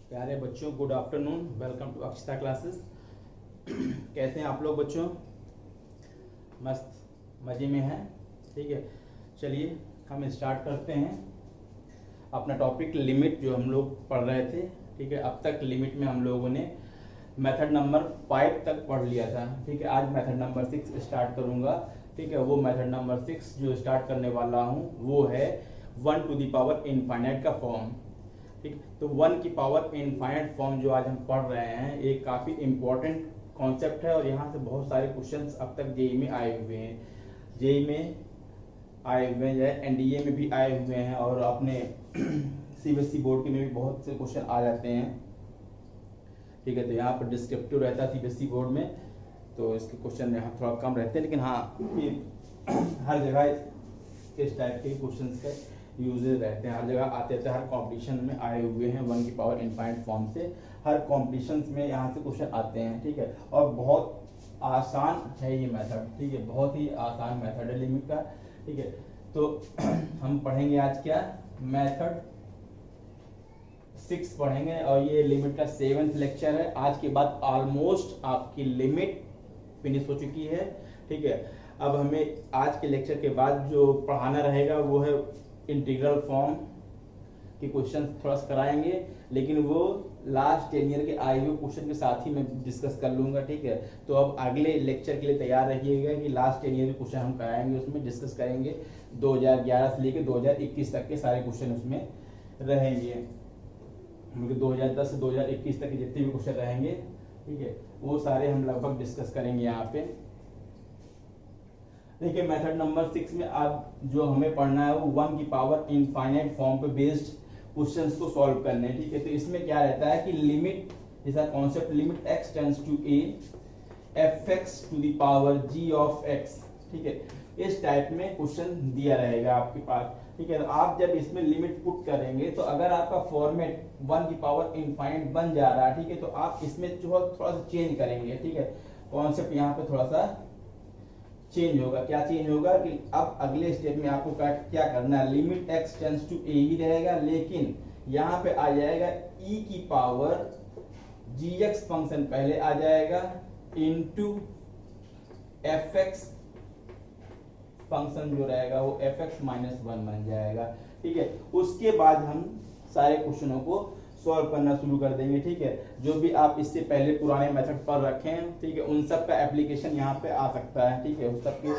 प्यारे बच्चों, good afternoon. Welcome to Akshata classes. कैसे हैं आप लोग बच्चों? मस्त मज़े में हैं? ठीक है, चलिए हम स्टार्ट करते हैं अपना टॉपिक लिमिट जो हम लोग पढ़ रहे थे। ठीक है, अब तक लिमिट में हम लोगों ने मेथड नंबर 5 तक पढ़ लिया था। ठीक है, आज मेथड नंबर 6 स्टार्ट करूंगा। ठीक है, वो मेथड नंबर 6 जो स्टार्ट करने वाला हूँ वो है 1 टू द पावर इनफाइनाइट का फॉर्म। ठीक, तो 1 की पावर इनफाइनाइट फॉर्म जो आज हम पढ़ रहे हैं ये काफ़ी इंपॉर्टेंट कॉन्सेप्ट है और यहाँ से बहुत सारे क्वेश्चंस अब तक जेई में आए हुए हैं। जेई में आए हुए हैं, एनडीए में भी आए हुए हैं और अपने सीबीएसई बोर्ड के में भी बहुत से क्वेश्चन आ जाते हैं। ठीक है, तो यहाँ पर डिस्क्रिप्टिव रहता है सीबीएसई बोर्ड में, तो इसके क्वेश्चन यहाँ थोड़ा कम रहते हैं, लेकिन हाँ हर जगह इस टाइप के क्वेश्चंस के यूजेस रहते हैं, हर जगह आते रहते हैं। हर कॉम्पिटिशन में आए हुए हैं 1 की पावर इनफाइनाइट फॉर्म से, हर कॉम्पिटिशन में यहाँ से क्वेश्चन आते हैं। ठीक है, और बहुत आसान है ये मेथड। ठीक है, बहुत ही आसान मेथड है लिमिट का। ठीक है, तो हम पढ़ेंगे आज क्या, मेथड 6 पढ़ेंगे और ये लिमिट का 7th लेक्चर है। आज के बाद ऑलमोस्ट आपकी लिमिट फिनिश हो चुकी है। ठीक है, अब हमें आज के लेक्चर के बाद जो पढ़ाना रहेगा वो है इंटीग्रल फॉर्म के क्वेश्चन थोड़ा सा कराएंगे, लेकिन वो लास्ट 10 ईयर के आए हुए क्वेश्चन के साथ ही मैं डिस्कस कर लूंगा। ठीक है, तो अब अगले लेक्चर के लिए तैयार रहिएगा कि लास्ट 10 ईयर के क्वेश्चन हम कराएंगे, उसमें डिस्कस करेंगे। 2011 से लेकर 2021 तक के सारे क्वेश्चन उसमें रहेंगे, क्योंकि 2010 से 2021 तक के जितने भी क्वेश्चन रहेंगे, ठीक है, वो सारे हम लगभग डिस्कस करेंगे यहाँ पे। देखिए, मेथड नंबर 6 में आप जो हमें पढ़ना है वो 1 की पावर इनफाइनाइट फॉर्म पे बेस्ड क्वेश्चंस को सॉल्व करने हैं। ठीक है, तो इसमें क्या रहता है कि लिमिट, जैसा concept limit x tends to a fx to the power g of x। ठीक है, इस टाइप में क्वेश्चन दिया रहेगा आपके पास। ठीक है, तो आप जब इसमें लिमिट पुट करेंगे तो अगर आपका फॉर्मेट 1 की पावर इनफाइनाइट बन जा रहा है, ठीक है, तो आप इसमें थोड़ा सा चेंज करेंगे। ठीक है, कॉन्सेप्ट यहाँ पे थोड़ा सा चेंज होगा। क्या चेंज होगा कि अब अगले स्टेप में आपको क्या करना है, limit x tends to a ही रहेगा, लेकिन यहाँ पे आ जाएगा e की पावर gx फंक्शन पहले आ जाएगा इनटू fx फंक्शन जो रहेगा वो fx माइनस 1 बन जाएगा। ठीक है, उसके बाद हम सारे क्वेश्चनों को सॉल्व करना शुरू कर देंगे। ठीक है, जो भी आप इससे पहले पुराने मेथड पढ़ रखे हैं, ठीक है, उन सब का एप्लीकेशन यहाँ पे आ सकता है। ठीक है, उन सब के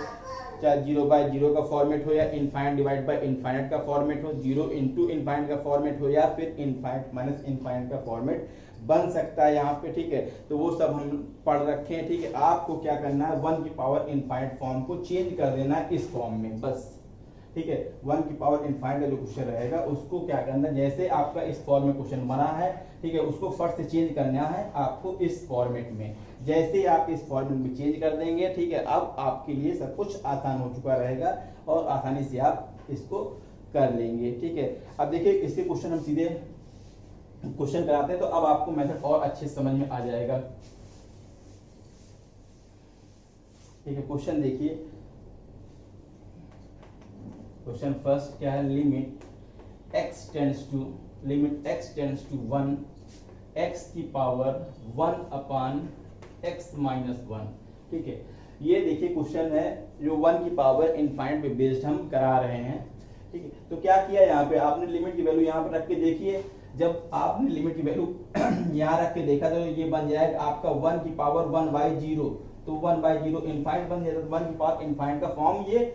चाहे 0/0 का फॉर्मेट हो या इनफाइनाइट डिवाइड बाय इनफाइनाइट का फॉर्मेट हो, 0 इंटू इनफाइनाइट का फॉर्मेट हो या फिर इनफाइनाइट माइनस इनफाइनाइट का फॉर्मेट बन सकता है यहाँ पे। ठीक है, तो वो सब हम पढ़ रखे हैं। ठीक है, आपको क्या करना है, 1 की पावर इनफाइनाइट फॉर्म को चेंज कर देना है इस फॉर्म में बस। ठीक है, 1 की पावर इनफाइनाइट का जो क्वेश्चन रहेगा उसको क्या करना है, जैसे आपका इस फॉर्म में क्वेश्चन बना है, ठीक है, उसको फर्स्ट से चेंज करना है आपको इस फॉर्मेट में। जैसे ही आप इस फॉर्मेट में चेंज कर देंगे, ठीक है, अब आपके लिए सब कुछ आसान हो चुका रहेगा और आसानी से आप इसको कर लेंगे। ठीक है, अब देखिए इसके क्वेश्चन हम सीधे क्वेश्चन कराते हैं तो अब आपको मेथड और अच्छे समझ में आ जाएगा। ठीक है, क्वेश्चन देखिए, क्वेश्चन फर्स्ट क्या है, limit x tends to 1 x की पावर 1 अपान x माइनस 1। ठीक है, ये देखिए क्वेश्चन है जो 1 की पावर इनफाइनाइट पे बेस्ड हम करा रहे हैं। ठीक है, तो क्या किया, यहाँ पे आपने लिमिट की वैल्यू यहाँ पर रख के देखिए। जब आपने लिमिट की वैल्यू यहाँ रख के देखा तो ये बन जाएगा आपका 1 की पावर 1/0, तो 1/0 इनफाइनाइट बन जाएगा, तो 1 की पावर इनफाइनाइट का फॉर्म ये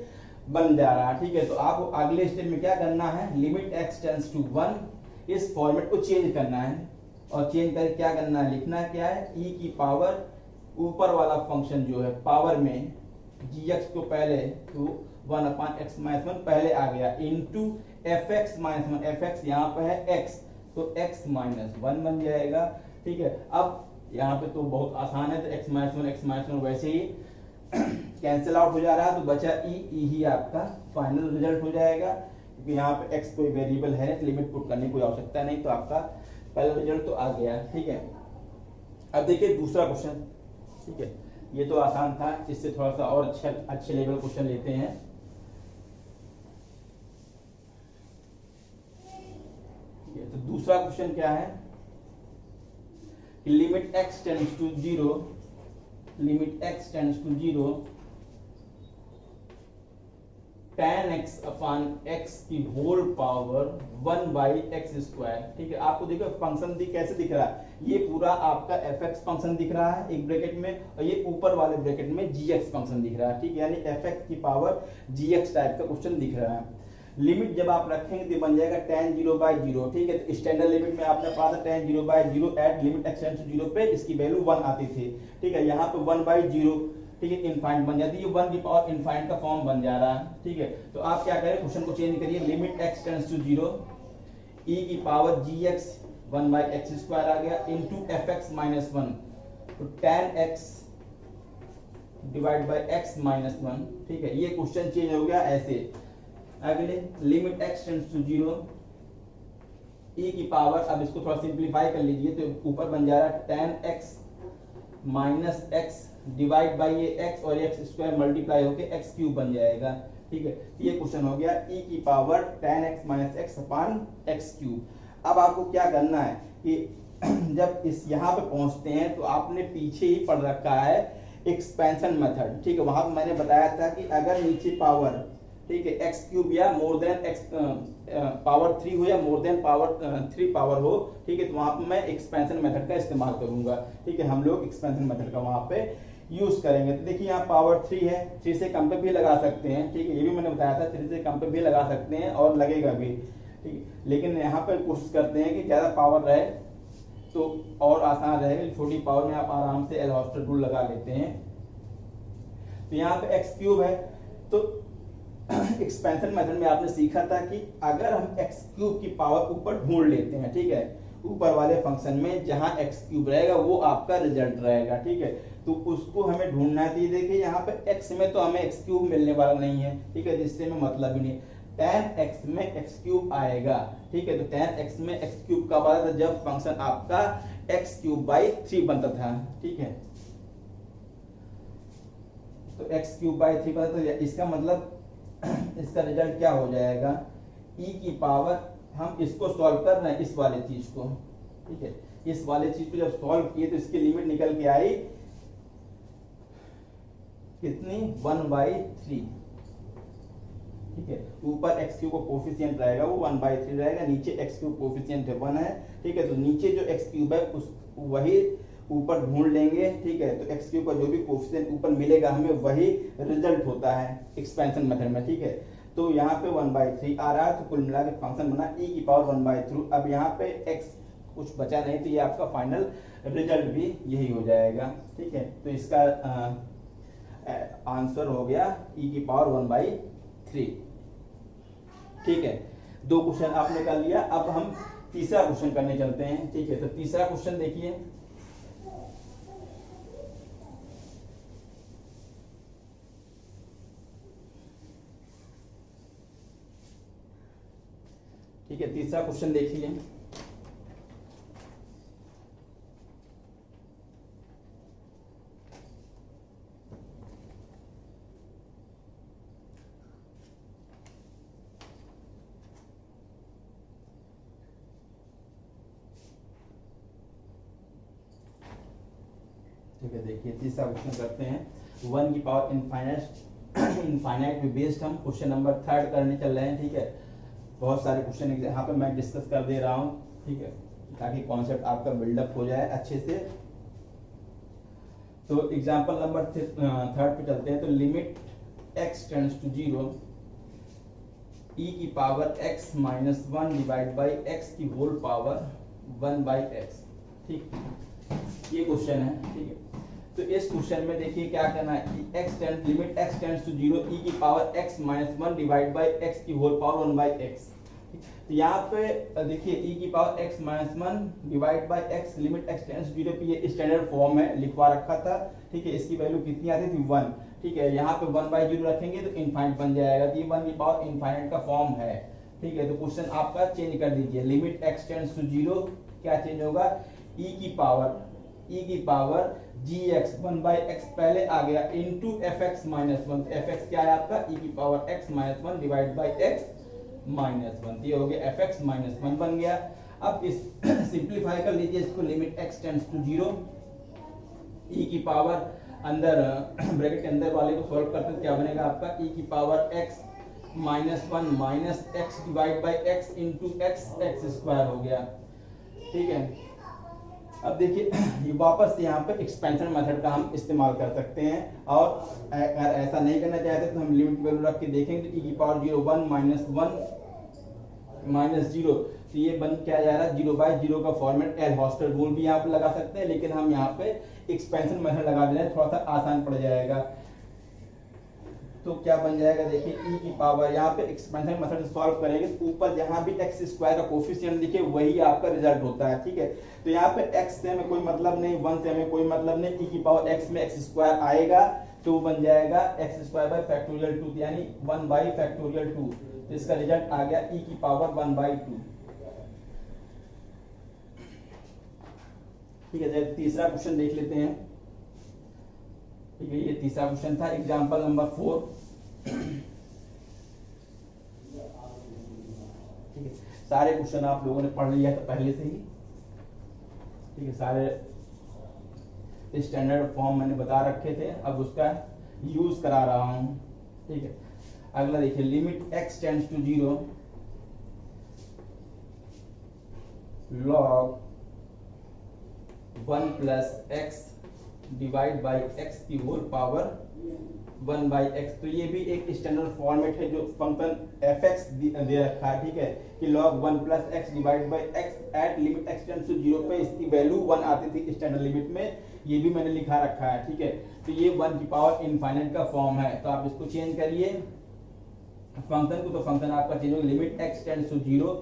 बन जा रहा है। ठीक है, तो आपको अगले स्टेप में क्या करना है, लिमिट x टेंड्स टू 1 इस फॉर्मेट को चेंज करना है और चेंज करके क्या करना है, लिखना क्या है, e की पावर ऊपर वाला फंक्शन जो है पावर में gx को पहले तो 1 अपान x माइनस 1 पहले आ गया इनटू fx माइनस 1, fx यहाँ पे है x, तो x माइनस 1 बन जाएगा। ठीक है, अब यहाँ पे तो बहुत आसान है, तो x माइनस 1 वैसे ही कैंसिल आउट हो जा रहा है, तो बचा ई ही आपका फाइनल रिजल्ट हो जाएगा, क्योंकि यहाँ पे x कोई वेरिएबल है नहीं, लिमिट पुट करने की कोई आवश्यकता नहीं, तो आपका पहला रिजल्ट तो आ गया। ठीक है, अब देखिए दूसरा क्वेश्चन। ठीक है, ये तो आसान था, इससे थोड़ा सा और अच्छे लेवल क्वेश्चन लेते हैं। ठीक है, तो दूसरा क्वेश्चन क्या है, limit x tends to zero, limit x tends to zero tan x upon x की whole power 1 by x square. ठीक है, आपको देखो फंक्शन कैसे दिख रहा है, ये पूरा आपका fx फंक्शन दिख रहा है एक ब्रैकेट में, और ये ऊपर वाले ब्रैकेट में gx फंक्शन दिख रहा है। ठीक है, यानी fx की पावर gx टाइप का क्वेश्चन दिख रहा है। लिमिट जब आप रखेंगे तो बन जाएगा tan 0 बाई 0। ठीक है, तो स्टैंडर्ड लिमिट में आपने पढ़ा था tan 0 by 0 at limit x tends to 0 पे इसकी वैल्यू 1 आती थी। ठीक है, यहाँ पे 1 बाई 0, ठीक है, इनफाइनाइट बन जाती है, 1 की पावर इनफाइनाइट का फॉर्म बन जा रहा है। ठीक है, तो आप क्या करें, क्वेश्चन को चेंज करिए, limit x tends to 0 e की power gx 1 by x square आ गया इनटू fx माइनस 1, तो tan x divide by x minus 1। ठीक है, ये क्वेश्चन चेंज हो गया ऐसे। अगले limit x tends to 0 e की पावर, अब इसको थोड़ा सिंप्लीफाई कर लीजिए तो ऊपर बन जा रहा है tan x minus x divide by ये x और x स्क्वायर मल्टीप्लाई होके x क्यूब बन जाएगा। ठीक है, ये क्वेश्चन हो गया e की power tan x minus x upon x cube. अब आपको क्या करना है कि जब इस यहाँ पे पहुंचते हैं तो आपने पीछे ही पढ़ रखा है एक्सपेंशन मेथड। ठीक है, वहां मैंने बताया था कि अगर नीचे पावर, ठीक है, x क्यूब या मोर देन x पावर 3 हो या मोर देन पावर 3 पावर हो, ठीक है, तो वहां पे मैं एक्सपेंशन मेथड का इस्तेमाल करूंगा। ठीक है, हम लोग एक्सपेंशन मेथड का वहां पे यूज करेंगे। तो देखिए यहाँ पावर 3 है, 3 से कम पे भी लगा सकते हैं। ठीक है, ये भी मैंने बताया था 3 से कम पे भी लगा सकते हैं और लगेगा भी। ठीक है, लेकिन यहाँ पे कोशिश करते हैं कि ज्यादा पावर रहे तो और आसान रहेगा। छोटी पावर में आप आराम से एल हॉस्पिटल रूल लगा लेते हैं। तो यहाँ पे एक्स क्यूब है, तो एक्सपेंशन मेथड में आपने सीखा था कि अगर हम एक्स क्यूब की पावर ऊपर ढूंढ लेते हैं, ठीक है, ऊपर वाले फंक्शन में जहां एक्स क्यूब रहेगा वो आपका रिजल्ट रहेगा। ठीक है, तो उसको हमें ढूंढना है। देखिए यहाँ पे x में तो हमें x क्यूब मिलने वाला नहीं है। ठीक है, जिससे में मतलब ही नहीं, tan x में x क्यूब आएगा। ठीक है, तो tan x में x क्यूब कब आता था, जब फंक्शन आपका x क्यूब बाई 3 बनता था। ठीक है, तो x क्यूब बाई 3 बनता था, इसका मतलब इसका रिजल्ट क्या हो जाएगा, e की पावर, हम इसको सॉल्व कर रहे हैं इस वाले चीज को। ठीक है, इस वाले चीज को जब सॉल्व किए तो इसकी लिमिट निकल के आई कितनी, 1 बाई 3। ठीक है, ऊपर x क्यूब का कोफिशिएंट रहेगा वो 1 बाई 3 रहेगा, नीचे x क्यूब कोफिशिएंट है 1 है। ठीक है, तो नीचे जो x क्यूब है उस वही ऊपर ढूंढ लेंगे। ठीक है, तो x क्यूब का जो भी कोफिशिएंट ऊपर मिलेगा हमें वही रिजल्ट होता है एक्सपेंशन मेथड में। ठीक है, तो यहाँ पे 1 बाई 3 आ रहा है, तो कुल मिला के फंक्शन बना e की पावर 1 बाई 3। अब यहाँ पे x कुछ बचा नहीं, तो ये आपका फाइनल रिजल्ट भी यही हो जाएगा। ठीक है, तो इसका आंसर हो गया e की पावर 1 बाई 3। ठीक है, 2 क्वेश्चन आपने कर लिया। अब हम तीसरा क्वेश्चन करने चलते हैं। ठीक है, तो तीसरा क्वेश्चन देखिए, ठीक है, तीसरा क्वेश्चन देखिए, ठीक है, देखिए तीसरा क्वेश्चन करते हैं। 1 की पावर इनफाइनाइट पे बेस्ड हम क्वेश्चन नंबर 3 करने चल रहे हैं। ठीक है, बहुत सारे क्वेश्चन यहाँ पे मैं डिस्कस कर दे रहा हूँ। ठीक है, ताकि कॉन्सेप्ट आपका बिल्डअप हो जाए अच्छे से। तो एग्जांपल नंबर 3 पे चलते हैं। तो limit x tends to 0 e की power x minus 1 divide by x की होल पावर 1 बाई x। ठीक, ये क्वेश्चन है। ठीक है, तो इस क्वेश्चन में देखिए क्या करना है, limit x tends to 0 e की power x minus 1 divide by x की होल पावर 1 बाई x। तो यहाँ पे देखिए e की power x minus 1 divide by x, limit x tends to 0 पे ये स्टैंडर्ड फॉर्म है, लिखवा रखा था। ठीक है, इसकी वैल्यू कितनी आती थी, 1। ठीक है, यहाँ पे 1 बाई 0 रखेंगे तो इनफाइनाइट बन जाएगा, तो ये 1 की पावर इनफाइनाइट का फॉर्म है। ठीक है, तो क्वेश्चन आपका चेंज कर दीजिए, लिमिट x टेंड्स टू 0 क्या चेंज होगा, e की पावर gx 1 बाई x पहले आ गया इनटू fx माइनस 1। fx क्या है आपका, e की power x minus 1 divide by x minus 1, ये हो गया fx माइनस 1 बन गया। अब इस सिंप्लीफाई कर लीजिए इसको, limit x tends to 0, e की पावर अंदर ब्रैकेट के अंदर वाले को सॉल्व करते तो क्या बनेगा आपका e की power x -1 minus x divide by x into x, x square हो गया। ठीक है, अब देखिए ये वापस यहाँ पे एक्सपेंशन मेथड का हम इस्तेमाल कर सकते हैं, और अगर ऐसा नहीं करना चाहते तो हम लिमिट वैल्यू रख के देखेंगे तो e की पावर 0 1 माइनस 0, तो ये बन क्या जा रहा है 0/0 का फॉर्मेट। एल हॉस्टल रूल भी यहाँ पे लगा सकते हैं, लेकिन हम यहाँ पे एक्सपेंशन मेथड लगा दे रहे हैं, थोड़ा सा आसान पड़ जाएगा। तो क्या बन जाएगा देखिए e की पावर, यहाँ पे एक्सपेंशन मेथड से सॉल्व करेंगे तो ऊपर जहाँ भी एक्स स्क्वायर का कोफिशिएंट दिखे वही आपका रिजल्ट होता है। ठीक है, तो यहाँ पे x से हमें कोई मतलब नहीं, 1 से हमें कोई मतलब नहीं, e की पावर x में x स्क्वायर आएगा तो वो बन जाएगा x स्क्वायर बाई फैक्टोरियल 2, यानी 1 बाई फैक्टोरियल 2, तो इसका रिजल्ट आ गया e की पावर 1/2। ठीक है, तीसरा क्वेश्चन देख लेते हैं। ठीक है, ये तीसरा क्वेश्चन था, एग्जांपल नंबर 4। ठीक है, सारे क्वेश्चन आप लोगों ने पढ़ लिया था पहले से ही। ठीक है, सारे स्टैंडर्ड फॉर्म मैंने बता रखे थे, अब उसका यूज करा रहा हूं। ठीक है, अगला देखिए, limit x tends to 0 log 1 plus x divide by x की होल पावर 1/x। तो ये भी एक स्टैंडर्ड फॉर्मेट है जो फंक्शन fx दे रखा है। ठीक है, कि log 1 plus x divide by x at limit x tends to 0 पे इसकी वैल्यू 1 आती थी स्टैंडर्ड लिमिट में, ये भी मैंने लिखा रखा है। ठीक है, तो ये 1 की पावर इनफाइनाइट का फॉर्म है, तो आप इसको चेंज करिए फंक्शन को, तो फंक्शन आपका चेंज होगा, लिमिट x टेंड्स टू 0,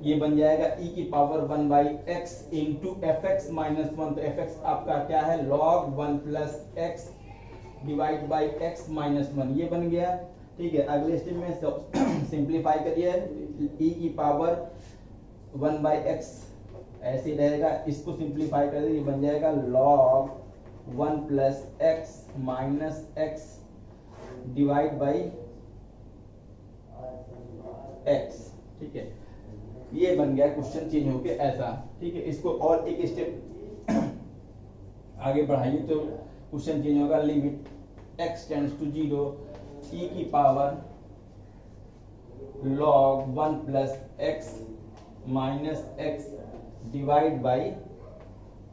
ये बन जाएगा e की power 1/x into fx minus 1, तो fx आपका क्या है log 1 plus x divide by x minus 1, ये बन गया। ठीक है, अगले स्टेप में सिंप्लीफाई करिए, e की पावर 1/x ऐसे ही रहेगा, इसको सिंप्लीफाई कर ये बन जाएगा log 1 plus x minus x divide by x। ठीक है, ये बन गया क्वेश्चन चेंज होके ऐसा। ठीक है, इसको और एक स्टेप आगे बढ़ाइए तो क्वेश्चन चेंज होगा, limit x tends to 0 e की power log 1 plus x minus x divide by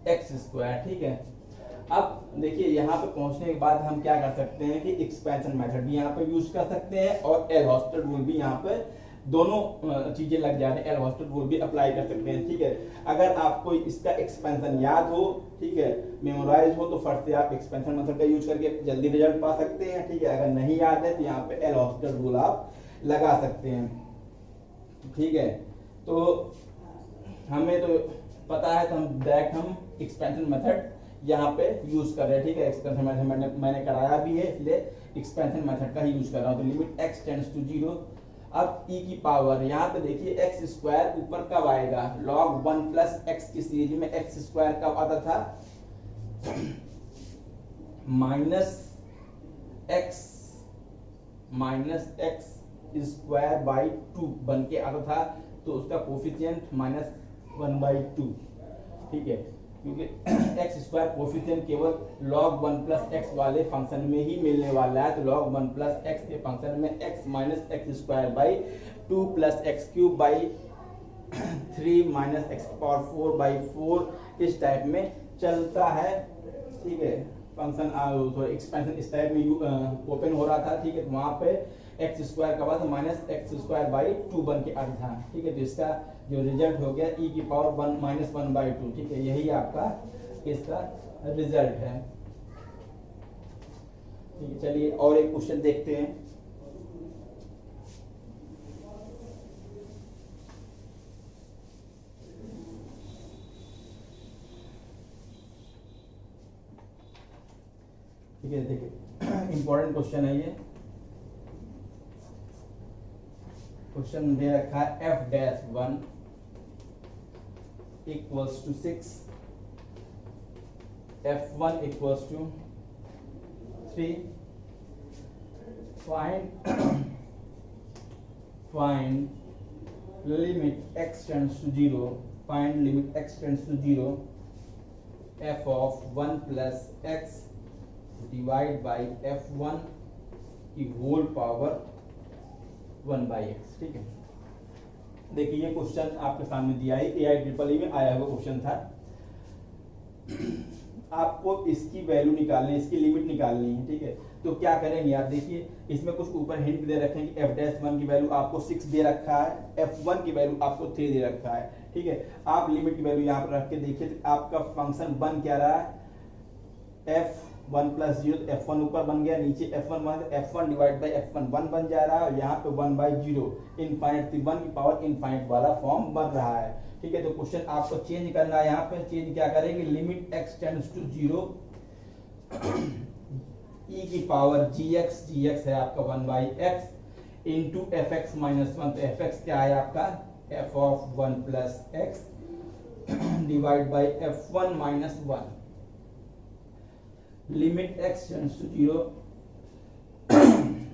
x square. ठीक है, अब देखिए यहाँ पे पहुंचने के बाद हम क्या कर सकते हैं कि एक्सपेंशन मेथड भी यहाँ पे यूज कर सकते हैं, और एल हॉस्टल रूल भी यहाँ पे दोनों चीजें लग जा रही है, एल हॉस्टल रूल भी अप्लाई कर सकते हैं। ठीक है, अगर आपको इसका एक्सपेंशन याद हो, ठीक है, मेमोराइज हो, तो फट से आप एक्सपेंशन मेथड का यूज करके जल्दी रिजल्ट पा सकते हैं। ठीक है, अगर नहीं याद है तो यहाँ पे एल हॉस्टल रूल आप लगा सकते हैं। ठीक है, तो हमें तो पता है, तो हम डायरेक्ट हम एक्सपेंशन मेथड यहाँ पे यूज कर रहे हैं। ठीक है, एक्सपेंशन मेथड मैंने कराया भी है, इसलिए एक्सपेंशन मेथड का ही यूज कर रहा हूँ। तो लिमिट x टेंड्स टू 0, अब e की पावर यहाँ पे देखिए एक्स स्क्वायर ऊपर कब आएगा, log 1 प्लस एक्स की सीरीज में एक्स स्क्वायर कब आता था माइनस एक्स स्क्वायर बाई 2 बन के आता था, तो उसका कोफिशिएंट -1/2। ठीक है, क्योंकि एक्स स्क्वायर कोफिशिएंट केवल log 1 प्लस एक्स वाले फंक्शन में ही मिलने वाला है, तो log 1 प्लस एक्स के फंक्शन में x minus x square by 2 plus x cube by 3 minus x power 4/4 इस टाइप में चलता है। ठीक है, फंक्शन एक्सपेंशन इस टाइप में ओपन हो रहा था। ठीक है, तो वहां पे एक्स स्क्वायर का बाद माइनस एक्स स्क्वायर बाई 2 बन के आता था। ठीक है, तो इसका जो रिजल्ट हो गया e की पावर 1 माइनस 1/2। ठीक है, यही आपका इसका रिजल्ट है। ठीक है, चलिए और एक क्वेश्चन देखते हैं। ठीक है, देखिए इंपॉर्टेंट क्वेश्चन है ये। क्वेश्चन दे रखा है f-1 equals to 6, f1 equals to 3, find limit x tends to 0 find limit x tends to 0 f of 1 plus x divide by f1 की होल पावर 1 बाई एक्स। ठीक है, देखिए ये क्वेश्चन आपके सामने दिया है, AIEEE में आया हुआ क्वेश्चन था। आपको इसकी वैल्यू निकालनी है, इसकी लिमिट निकालनी है। ठीक है, तो क्या करेंगे आप, देखिए इसमें कुछ ऊपर हिंट दे रखे हैं कि f'1 की वैल्यू आपको 6 दे रखा है, f1 की वैल्यू आपको 3 दे रखा है। ठीक है, आप लिमिट की वैल्यू यहाँ पर रख के देखिए तो आपका फंक्शन बन क्या रहा है, f1 प्लस 0, f1 ऊपर बन गया, नीचे f1 बन, f1 डिवाइड बाई f1 1 बन जा रहा है, और यहाँ पे 1 बाई 0 इनफाइनाइट 1 की पावर इनफाइनाइट वाला फॉर्म बन रहा है। ठीक है, तो क्वेश्चन आपको चेंज करना है, यहाँ पे चेंज क्या करेंगे, limit x tends to 0 e की पावर gx है आपका 1 by x into fx minus 1, तो fx क्या है आपका f of 1 plus x divide by f1 minus 1, limit x tends to 0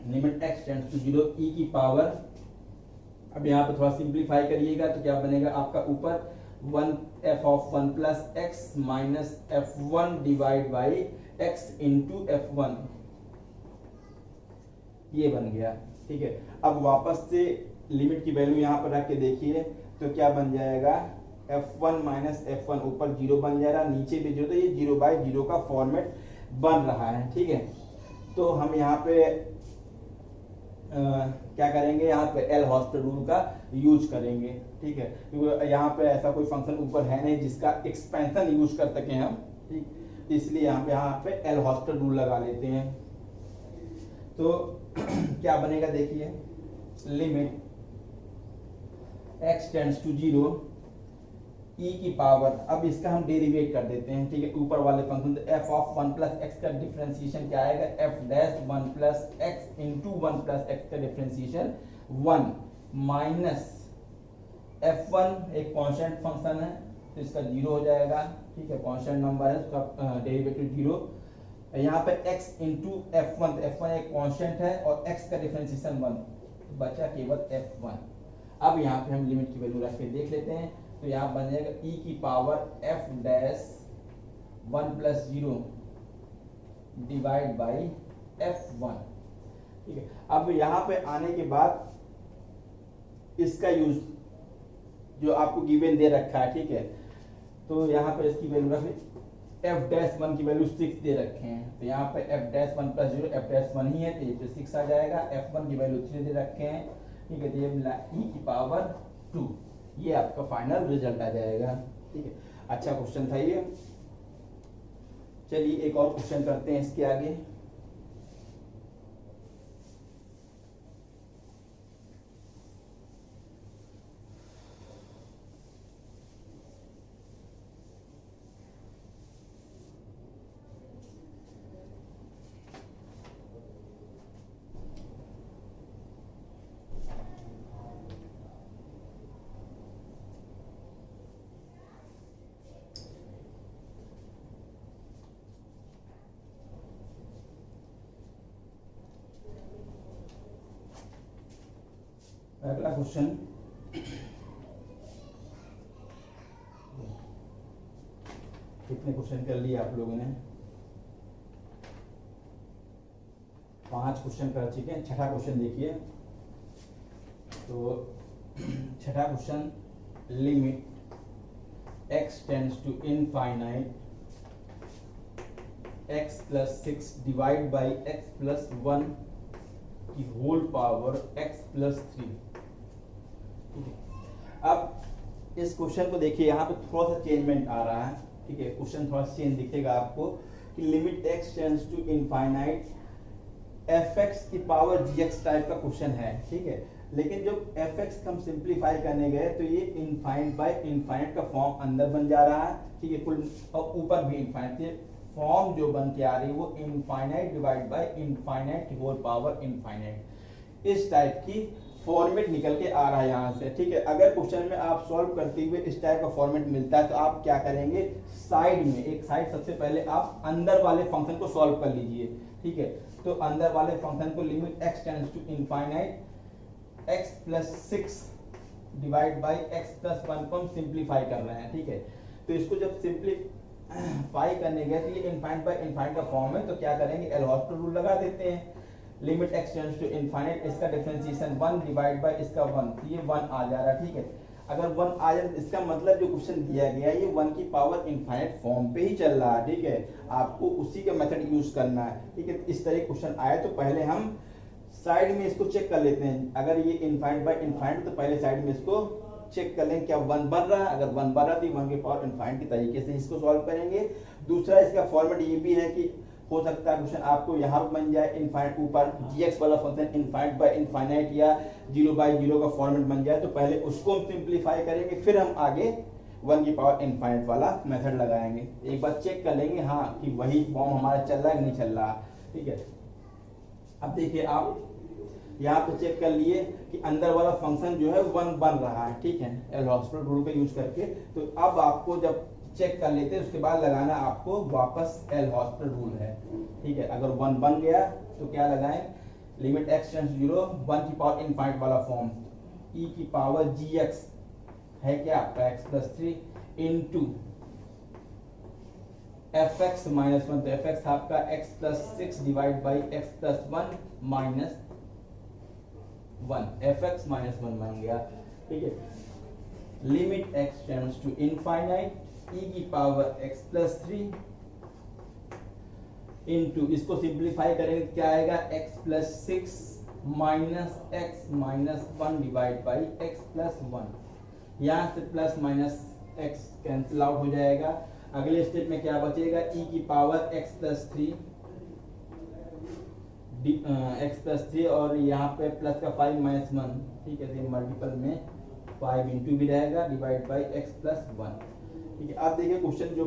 limit x tends to 0 e की पावर, अब यहाँ पे थोड़ा सिंप्लीफाई करिएगा तो क्या बनेगा आपका ऊपर 1 f of 1 plus x minus f1 divide by x into f1, ये बन गया। ठीक है, अब वापस से लिमिट की वैल्यू यहाँ पर रख के देखिए तो क्या बन जाएगा, f1 माइनस f1 ऊपर 0 बन जाएगा, नीचे भी 0, तो ये 0 बाई 0 का फॉर्मेट बन रहा है। ठीक है, तो हम यहाँ पे क्या करेंगे, यहाँ पे एल हॉस्पिटल रूल का यूज करेंगे। ठीक है, क्योंकि यहाँ पे ऐसा कोई फंक्शन ऊपर है नहीं जिसका एक्सपेंशन यूज कर सके हम, ठीक, इसलिए यहाँ पे एल हॉस्पिटल रूल लगा लेते हैं। तो क्या बनेगा देखिए, limit x tends to 0 e की पावर, अब इसका हम डेरिवेट कर देते हैं। ठीक है, ऊपर वाले फंक्शन तो f ऑफ 1 प्लस x का डिफरेंशिएशन क्या आएगा, f dash 1 plus x into 1 plus x का डिफरेंशिएशन 1 माइनस f1 एक कांस्टेंट फंक्शन है तो इसका 0 हो जाएगा। ठीक है, कांस्टेंट नंबर है, उसका डेरिवेटिव 0, यहाँ पे x इंटू f1, तो f1 एक कांस्टेंट है और x का डिफरेंशिएशन 1, तो बचा केवल f1। अब यहाँ पे हम लिमिट की वैल्यू रख के देख लेते हैं, तो यहाँ बन जाएगा e की power f dash 1 plus 0 divide by f1। ठीक है, अब यहाँ पे आने के बाद इसका यूज जो आपको गिवन दे रखा है, ठीक है, तो यहाँ पे इसकी वैल्यू रख, f डैश 1 की वैल्यू 6 दे रखे हैं, तो यहाँ पे f dash 1 plus 0 f dash 1 ही है तो ये पे 6 आ जाएगा, f1 की वैल्यू 3 दे रखे हैं। ठीक है, तो ये मिला e की पावर 2, ये आपका फाइनल रिजल्ट आ जाएगा। ठीक है, अच्छा क्वेश्चन था ये। चलिए एक और क्वेश्चन करते हैं इसके आगे। अगला क्वेश्चन, कितने क्वेश्चन कर लिए आप लोगों ने, 5 क्वेश्चन कर चुके हैं। छठा क्वेश्चन देखिए, तो छठा question, limit x tends to infinite x plus 6 divide by x plus 1 की होल पावर x प्लस 3। अब इस क्वेश्चन को देखिए, यहाँ पे थोड़ा सा चेंजमेंट आ रहा है। ठीक है, क्वेश्चन थोड़ा चेंज दिखेगा आपको कि limit x tends to infinite fx की पावर gx टाइप का क्वेश्चन है। ठीक है, लेकिन जब fx हम सिंप्लीफाई करने गए तो ये इनफाइनाइट बाय इनफाइनाइट का फॉर्म अंदर बन जा रहा है। ठीक है, कुल और ऊपर भी इनफाइनाइट, फॉर्म जो बन के आ रही है वो इनफाइनाइट डिवाइड बाय इनफाइनाइट की होल पावर इनफाइनाइट, इस टाइप की फॉर्मेट निकल के आ रहा है यहाँ से। ठीक है, अगर क्वेश्चन में आप सॉल्व करते हुए इस टाइप का फॉर्मेट मिलता है तो आप क्या करेंगे, साइड में एक साइड सबसे पहले आप अंदर वाले फंक्शन को सॉल्व कर लीजिए। ठीक है, तो अंदर वाले फंक्शन को limit x tends to infinite x plus 6 divide by x plus one को हम सिंप्लीफाई कर रहे हैं, ठीक है। तो इसको जब सिंप्लीफाई करने गए तो ये इनफाइनाइट बाई इनफाइनाइट का फॉर्म है, तो क्या करेंगे, एल हॉस्पिटल रूल लगा देते हैं। Limit x tends to infinite, इसका डिफरेंशिएशन 1 डिवाइड बाई इसका 1, तो ये 1 आ जा रहा है, ठीक है। अगर 1 आ जाए तो इसका मतलब जो क्वेश्चन दिया गया है ये 1 की पावर इनफाइनाइट फॉर्म पे ही चल रहा है, ठीक है। आपको उसी का मेथड यूज करना है, ठीक है। इस तरह क्वेश्चन आए तो पहले हम साइड में इसको चेक कर लेते हैं। अगर ये इनफाइनाइट बाय इनफाइनाइट तो पहले साइड में इसको चेक कर लें क्या 1 बन रहा है। अगर 1 बन रहा है तो 1 की पावर इनफाइनाइट के तरीके से इसको सॉल्व करेंगे। दूसरा इसका फॉर्मेट ये भी है कि हो सकता है क्वेश्चन आपको यहाँ पर बन जाए इनफाइनाइट ऊपर gx वाला फंक्शन इनफाइनाइट बाय इनफाइनाइट या 0 बाय 0 का फॉर्मेट बन जाए, तो पहले उसको हम सिंप्लीफाई करेंगे, फिर हम आगे 1 की पावर इनफाइनाइट वाला मेथड लगाएंगे। एक बार चेक कर लेंगे हाँ कि वही फॉर्म हमारा चल रहा है कि नहीं चल रहा, ठीक है। अब देखिए आप यहाँ पे चेक कर लिए कि अंदर वाला फंक्शन जो है 1 बन रहा है, ठीक है, एल हॉस्पिटल रूल का यूज करके। तो अब आपको जब चेक कर लेते हैं उसके बाद लगाना आपको वापस एल हॉस्पिटल रूल है, ठीक है। अगर 1 बन गया तो क्या लगाएं, लिमिट एक्स टेंड्स टू 0, 1 की पावर इनफाइनाइट वाला फॉर्म, e की पावर gx है क्या आपका x plus 3 into fx minus 1, तो fx आपका x plus 6 divide by x plus 1 minus 1, fx minus 1 बन गया, ठीक है। Limit x tends to infinite e की पावर x प्लस 3 इंटू, इसको सिंप्लीफाई करेंगे क्या आएगा, x plus 6 minus x minus 1 divide by x plus 1। यहाँ से plus minus x cancel out हो जाएगा। अगले स्टेप में क्या बचेगा, e की पावर x प्लस 3 और यहाँ पे प्लस का 5 माइनस 1, ठीक है, मल्टीपल में 5 इंटू भी रहेगा डिवाइड बाई x प्लस 1, ठीक है। अब देखिए क्वेश्चन जो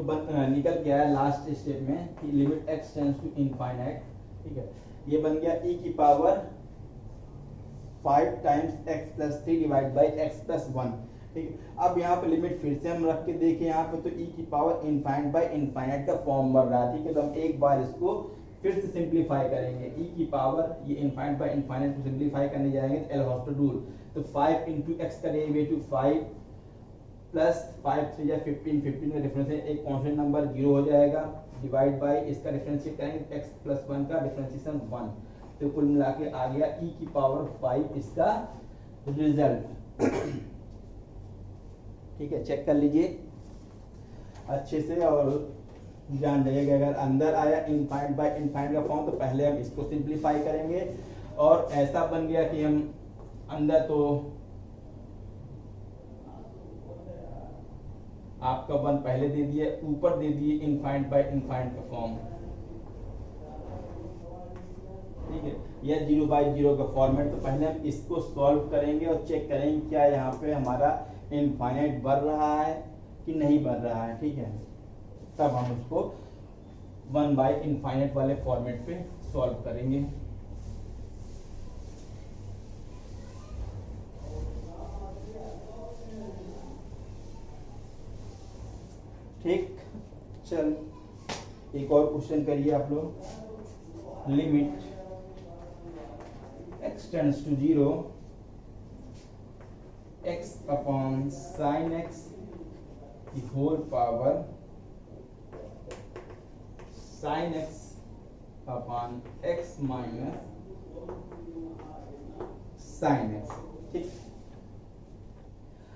निकल गया है लास्ट स्टेप में कि limit x tends to infinite, ठीक है, ये बन गया e की power 5 times x plus 3 divide by x plus 1, ठीक है। अब यहाँ पे लिमिट फिर से हम रख के देखें यहाँ पे, तो e की पावर इनफाइनाइट बाई इनफाइनाइट का फॉर्म बन रहा है, ठीक है। तो हम एक बार इसको फिर से सिंप्लीफाई करेंगे, e की पावर ये इनफाइनाइट बाई इनफाइनाइट को सिंप्लीफाई करने जाएंगे तो एल हॉस्पिटल रूल, तो 5 इंटू एक्स का डेरिवेटिव 5 प्लस 5 3 या 15, 15 का डिफरेंस है, एक कांस्टेंट नंबर 0 हो जाएगा, डिवाइड बाय इसका डिफरेंशिएट करेंगे x प्लस 1 का डिफरेंशिएशन 1, तो कुल मिला के आ गया e की पावर 5 इसका रिजल्ट, ठीक है। चेक कर लीजिए अच्छे से और जान जाइएगा। अगर अंदर आया इनफाइनाइट बाय इनफाइनाइट का फॉर्म तो पहले हम इसको सिंप्लीफाई करेंगे, और ऐसा बन गया कि हम अंदर तो आपका 1 पहले दे दिए, ऊपर दे दिए इनफाइनाइट बाय इनफाइनाइट का फॉर्म, ठीक है, या 0 बाय 0 का फॉर्मेट। तो पहले हम इसको सॉल्व करेंगे और चेक करेंगे क्या यहाँ पे हमारा इनफाइनाइट बढ़ रहा है कि नहीं बढ़ रहा है, ठीक है। तब हम उसको 1 बाय इनफाइनाइट वाले फॉर्मेट पे सॉल्व करेंगे। ठीक, चल एक और क्वेश्चन करिए आप लोग। Limit x tends to 0, x upon sine x की whole power sine x upon x minus sine x, ठीक।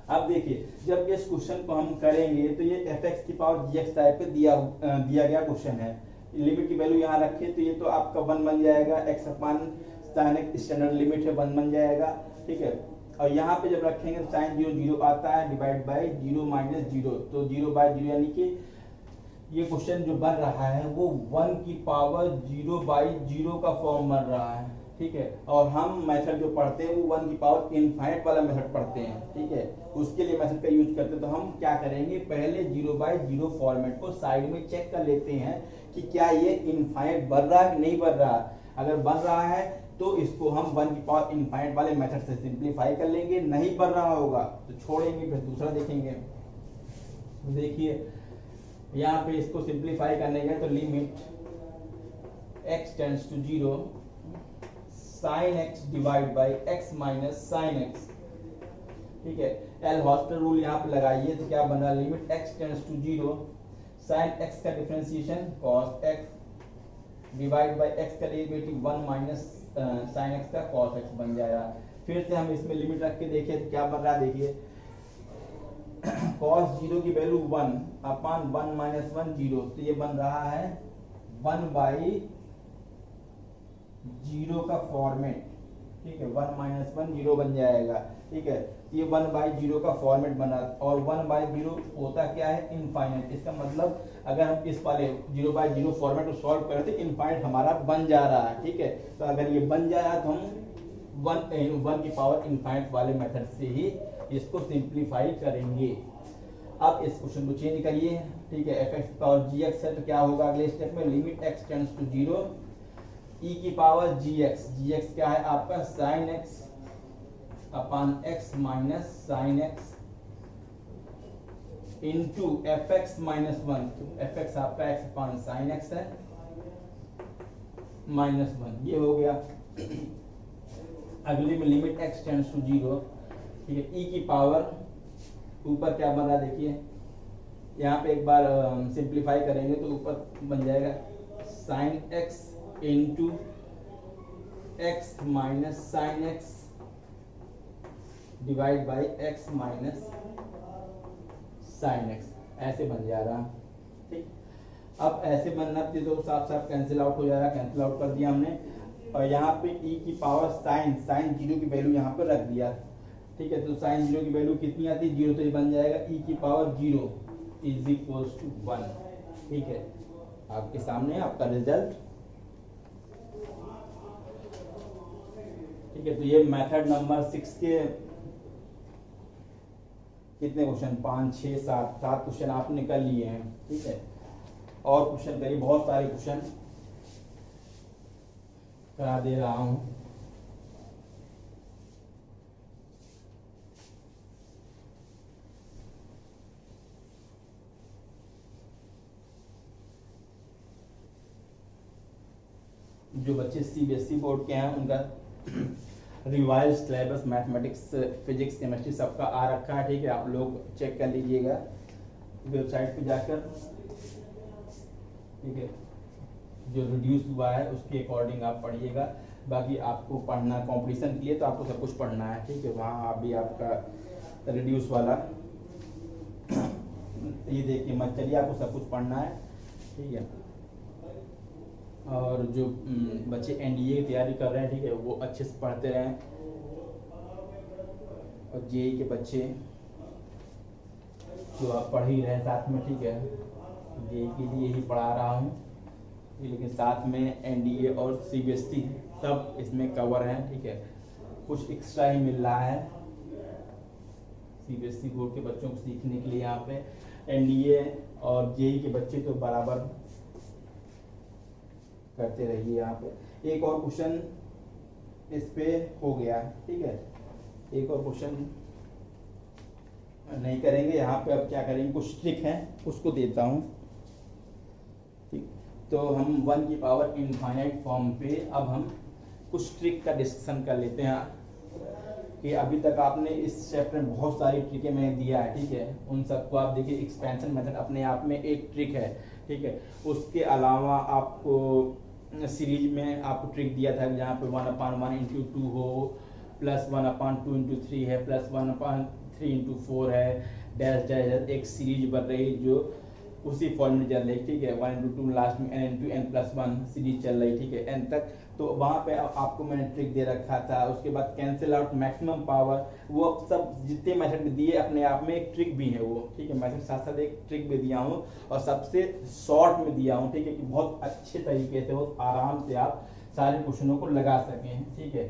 अब देखिए जब इस क्वेश्चन को हम करेंगे तो ये fx की पावर gx टाइप पे दिया गया क्वेश्चन है। लिमिट की वैल्यू यहाँ रखे तो ये तो आपका 1 बन जाएगा, x अपान साइन x स्टैंडर्ड लिमिट है 1 बन जाएगा, ठीक है। और यहाँ पे जब रखेंगे तो साइन 0 0 आता है डिवाइड बाय 0 माइनस 0, तो 0 बाय 0 यानी कि ये क्वेश्चन जो बन रहा है वो 1 की पावर 0 बाई 0 का फॉर्म बन रहा है, ठीक है। और हम मेथड जो पढ़ते हैं वो 1 की पावर इनफाइनाइट वाला मेथड पढ़ते हैं, ठीक है। उसके लिए मेथड का यूज करते हैं। तो हम क्या करेंगे, पहले 0 बाई 0 फॉर्मेट को साइड में चेक कर लेते हैं कि क्या ये इनफाइनाइट बढ़ रहा है कि नहीं बढ़ रहा। अगर बढ़ रहा है तो इसको हम 1 की पावर इनफाइनाइट वाले मेथड से सिंप्लीफाई कर लेंगे, नहीं बढ़ रहा होगा तो छोड़ेंगे, फिर दूसरा देखेंगे। देखिए यहाँ पे इसको सिंप्लीफाई करने गए तो limit x tends to 0 sine x divide by x minus sine x, ठीक है। एल हॉस्पिटल रूल यहाँ पे लगाइए तो क्या बन रहा है, limit x tends to 0 sin x का differentiation cos x divide by x का डेरिवेटिव 1 माइनस sin x का cos x बन जाएगा। फिर से हम इसमें लिमिट रख के देखिए तो क्या बन रहा है, देखिए cos 0 की वैल्यू 1 अपान 1 माइनस 1 0, तो ये बन रहा है 1 बाई 0 का फॉर्मेट, ठीक है। 1 माइनस 1 0 बन जाएगा, ठीक है। ये 1 बाई 0 का फॉर्मेट बना, और 1 बाई 0 होता क्या है, इनफाइनाइट। इसका मतलब अगर हम इस वाले 0 बाई 0 फॉर्मेट को सॉल्व करते इनफाइनाइट हमारा बन जा रहा है, ठीक है। तो अगर ये बन जाए तो हम 1 की पावर इनफाइनाइट वाले मेथड से ही इसको सिंप्लीफाई करेंगे। अब इस क्वेश्चन को चेंज करिए, ठीक है। f x पावर gx है तो क्या होगा अगले स्टेप में, limit x tends to 0 e की पावर gx, gx क्या है आपका sin x upon x minus sin x into fx minus 1, तो fx आपका x अपान sin x है माइनस 1, ये हो गया। अगले में लिमिट x टेंड्स टू 0, ठीक है। e की पावर ऊपर क्या बन रहा है देखिए, यहाँ पे एक बार सिंप्लीफाई करेंगे तो ऊपर बन जाएगा sin x into x minus sin x divide by x minus sin x, ऐसे बन जा रहा, ठीक। अब ऐसे बनना तो साफ साफ कैंसिल आउट हो जा रहा, कैंसिल आउट कर दिया हमने, और यहाँ पे e की पावर sin 0 की वैल्यू यहाँ पे रख दिया, ठीक है। तो sin 0 की वैल्यू कितनी आती है, 0, तो ये बन जाएगा e की पावर 0 इज इक्वल्स टू 1, ठीक है। आपके सामने आपका रिजल्ट, ठीक है। तो ये मेथड नंबर 6 के कितने क्वेश्चन, 5 6 7 क्वेश्चन आपने कर लिए हैं, ठीक है। और क्वेश्चन करिए, बहुत सारे क्वेश्चन करा दे रहा हूं। जो बच्चे सीबीएसई बोर्ड के हैं उनका revise syllabus mathematics physics chemistry सबका आ रखा है, ठीक है। आप लोग चेक कर लीजिएगा वेबसाइट पे जाकर, ठीक है। जो रिड्यूस हुआ है उसके अकॉर्डिंग आप पढ़िएगा। बाकी आपको पढ़ना कंपटीशन के लिए तो आपको सब कुछ पढ़ना है, ठीक है। वहाँ आप भी आपका रिड्यूस वाला ये देखिए मत चलिए, आपको सब कुछ पढ़ना है, ठीक है। और जो बच्चे एनडीए की तैयारी कर रहे हैं, ठीक है, वो अच्छे से पढ़ते रहें। और जेई के बच्चे जो आप पढ़ ही रहे साथ में, ठीक है, जेई के लिए ही पढ़ा रहा हूँ, लेकिन साथ में एनडीए और सीबीएसई सब इसमें कवर हैं, ठीक है। कुछ एक्स्ट्रा ही मिल रहा है सीबीएसई बोर्ड के बच्चों को सीखने के लिए यहाँ पे। एनडीए और जेई के बच्चे तो बराबर करते रहिए। यहाँ पे एक और क्वेश्चन इस पे हो गया, ठीक है। एक और क्वेश्चन नहीं करेंगे यहाँ पे, अब क्या करेंगे, कुछ ट्रिक है उसको देता हूँ, ठीक। तो हम 1 की पावर इनफाइनाइट फॉर्म पे अब हम कुछ ट्रिक का डिस्कशन कर लेते हैं कि अभी तक आपने इस चैप्टर में बहुत सारी ट्रिकें मैंने दिया है, ठीक है। उन सबको आप देखिए, एक्सपेंशन मेथड अपने आप में एक ट्रिक है, ठीक है। उसके अलावा आपको सीरीज में आपको ट्रिक दिया था जहाँ पे 1/1 इंटू 2 हो, प्लस 1/2 इंटू 3 है, प्लस 1/3 इंटू 4 है, डैश डैश, एक सीरीज बन रही जो उसी फॉर्मेट चल रही, ठीक है। 1 इंटू 2 लास्ट में n इंटू n+1 सीरीज चल रही, ठीक है, n तक। तो वहाँ पे आपको मैंने ट्रिक दे रखा था। उसके बाद कैंसिल आउट मैक्सिमम पावर, वो सब जितने मेथड दिए अपने आप में एक ट्रिक भी है वो, ठीक है। मेथड साथ साथ एक ट्रिक भी दिया हूँ और सबसे शॉर्ट में दिया हूँ, ठीक है, कि बहुत अच्छे तरीके से बहुत आराम से आप सारे क्वेश्चनों को लगा सकें, ठीक है।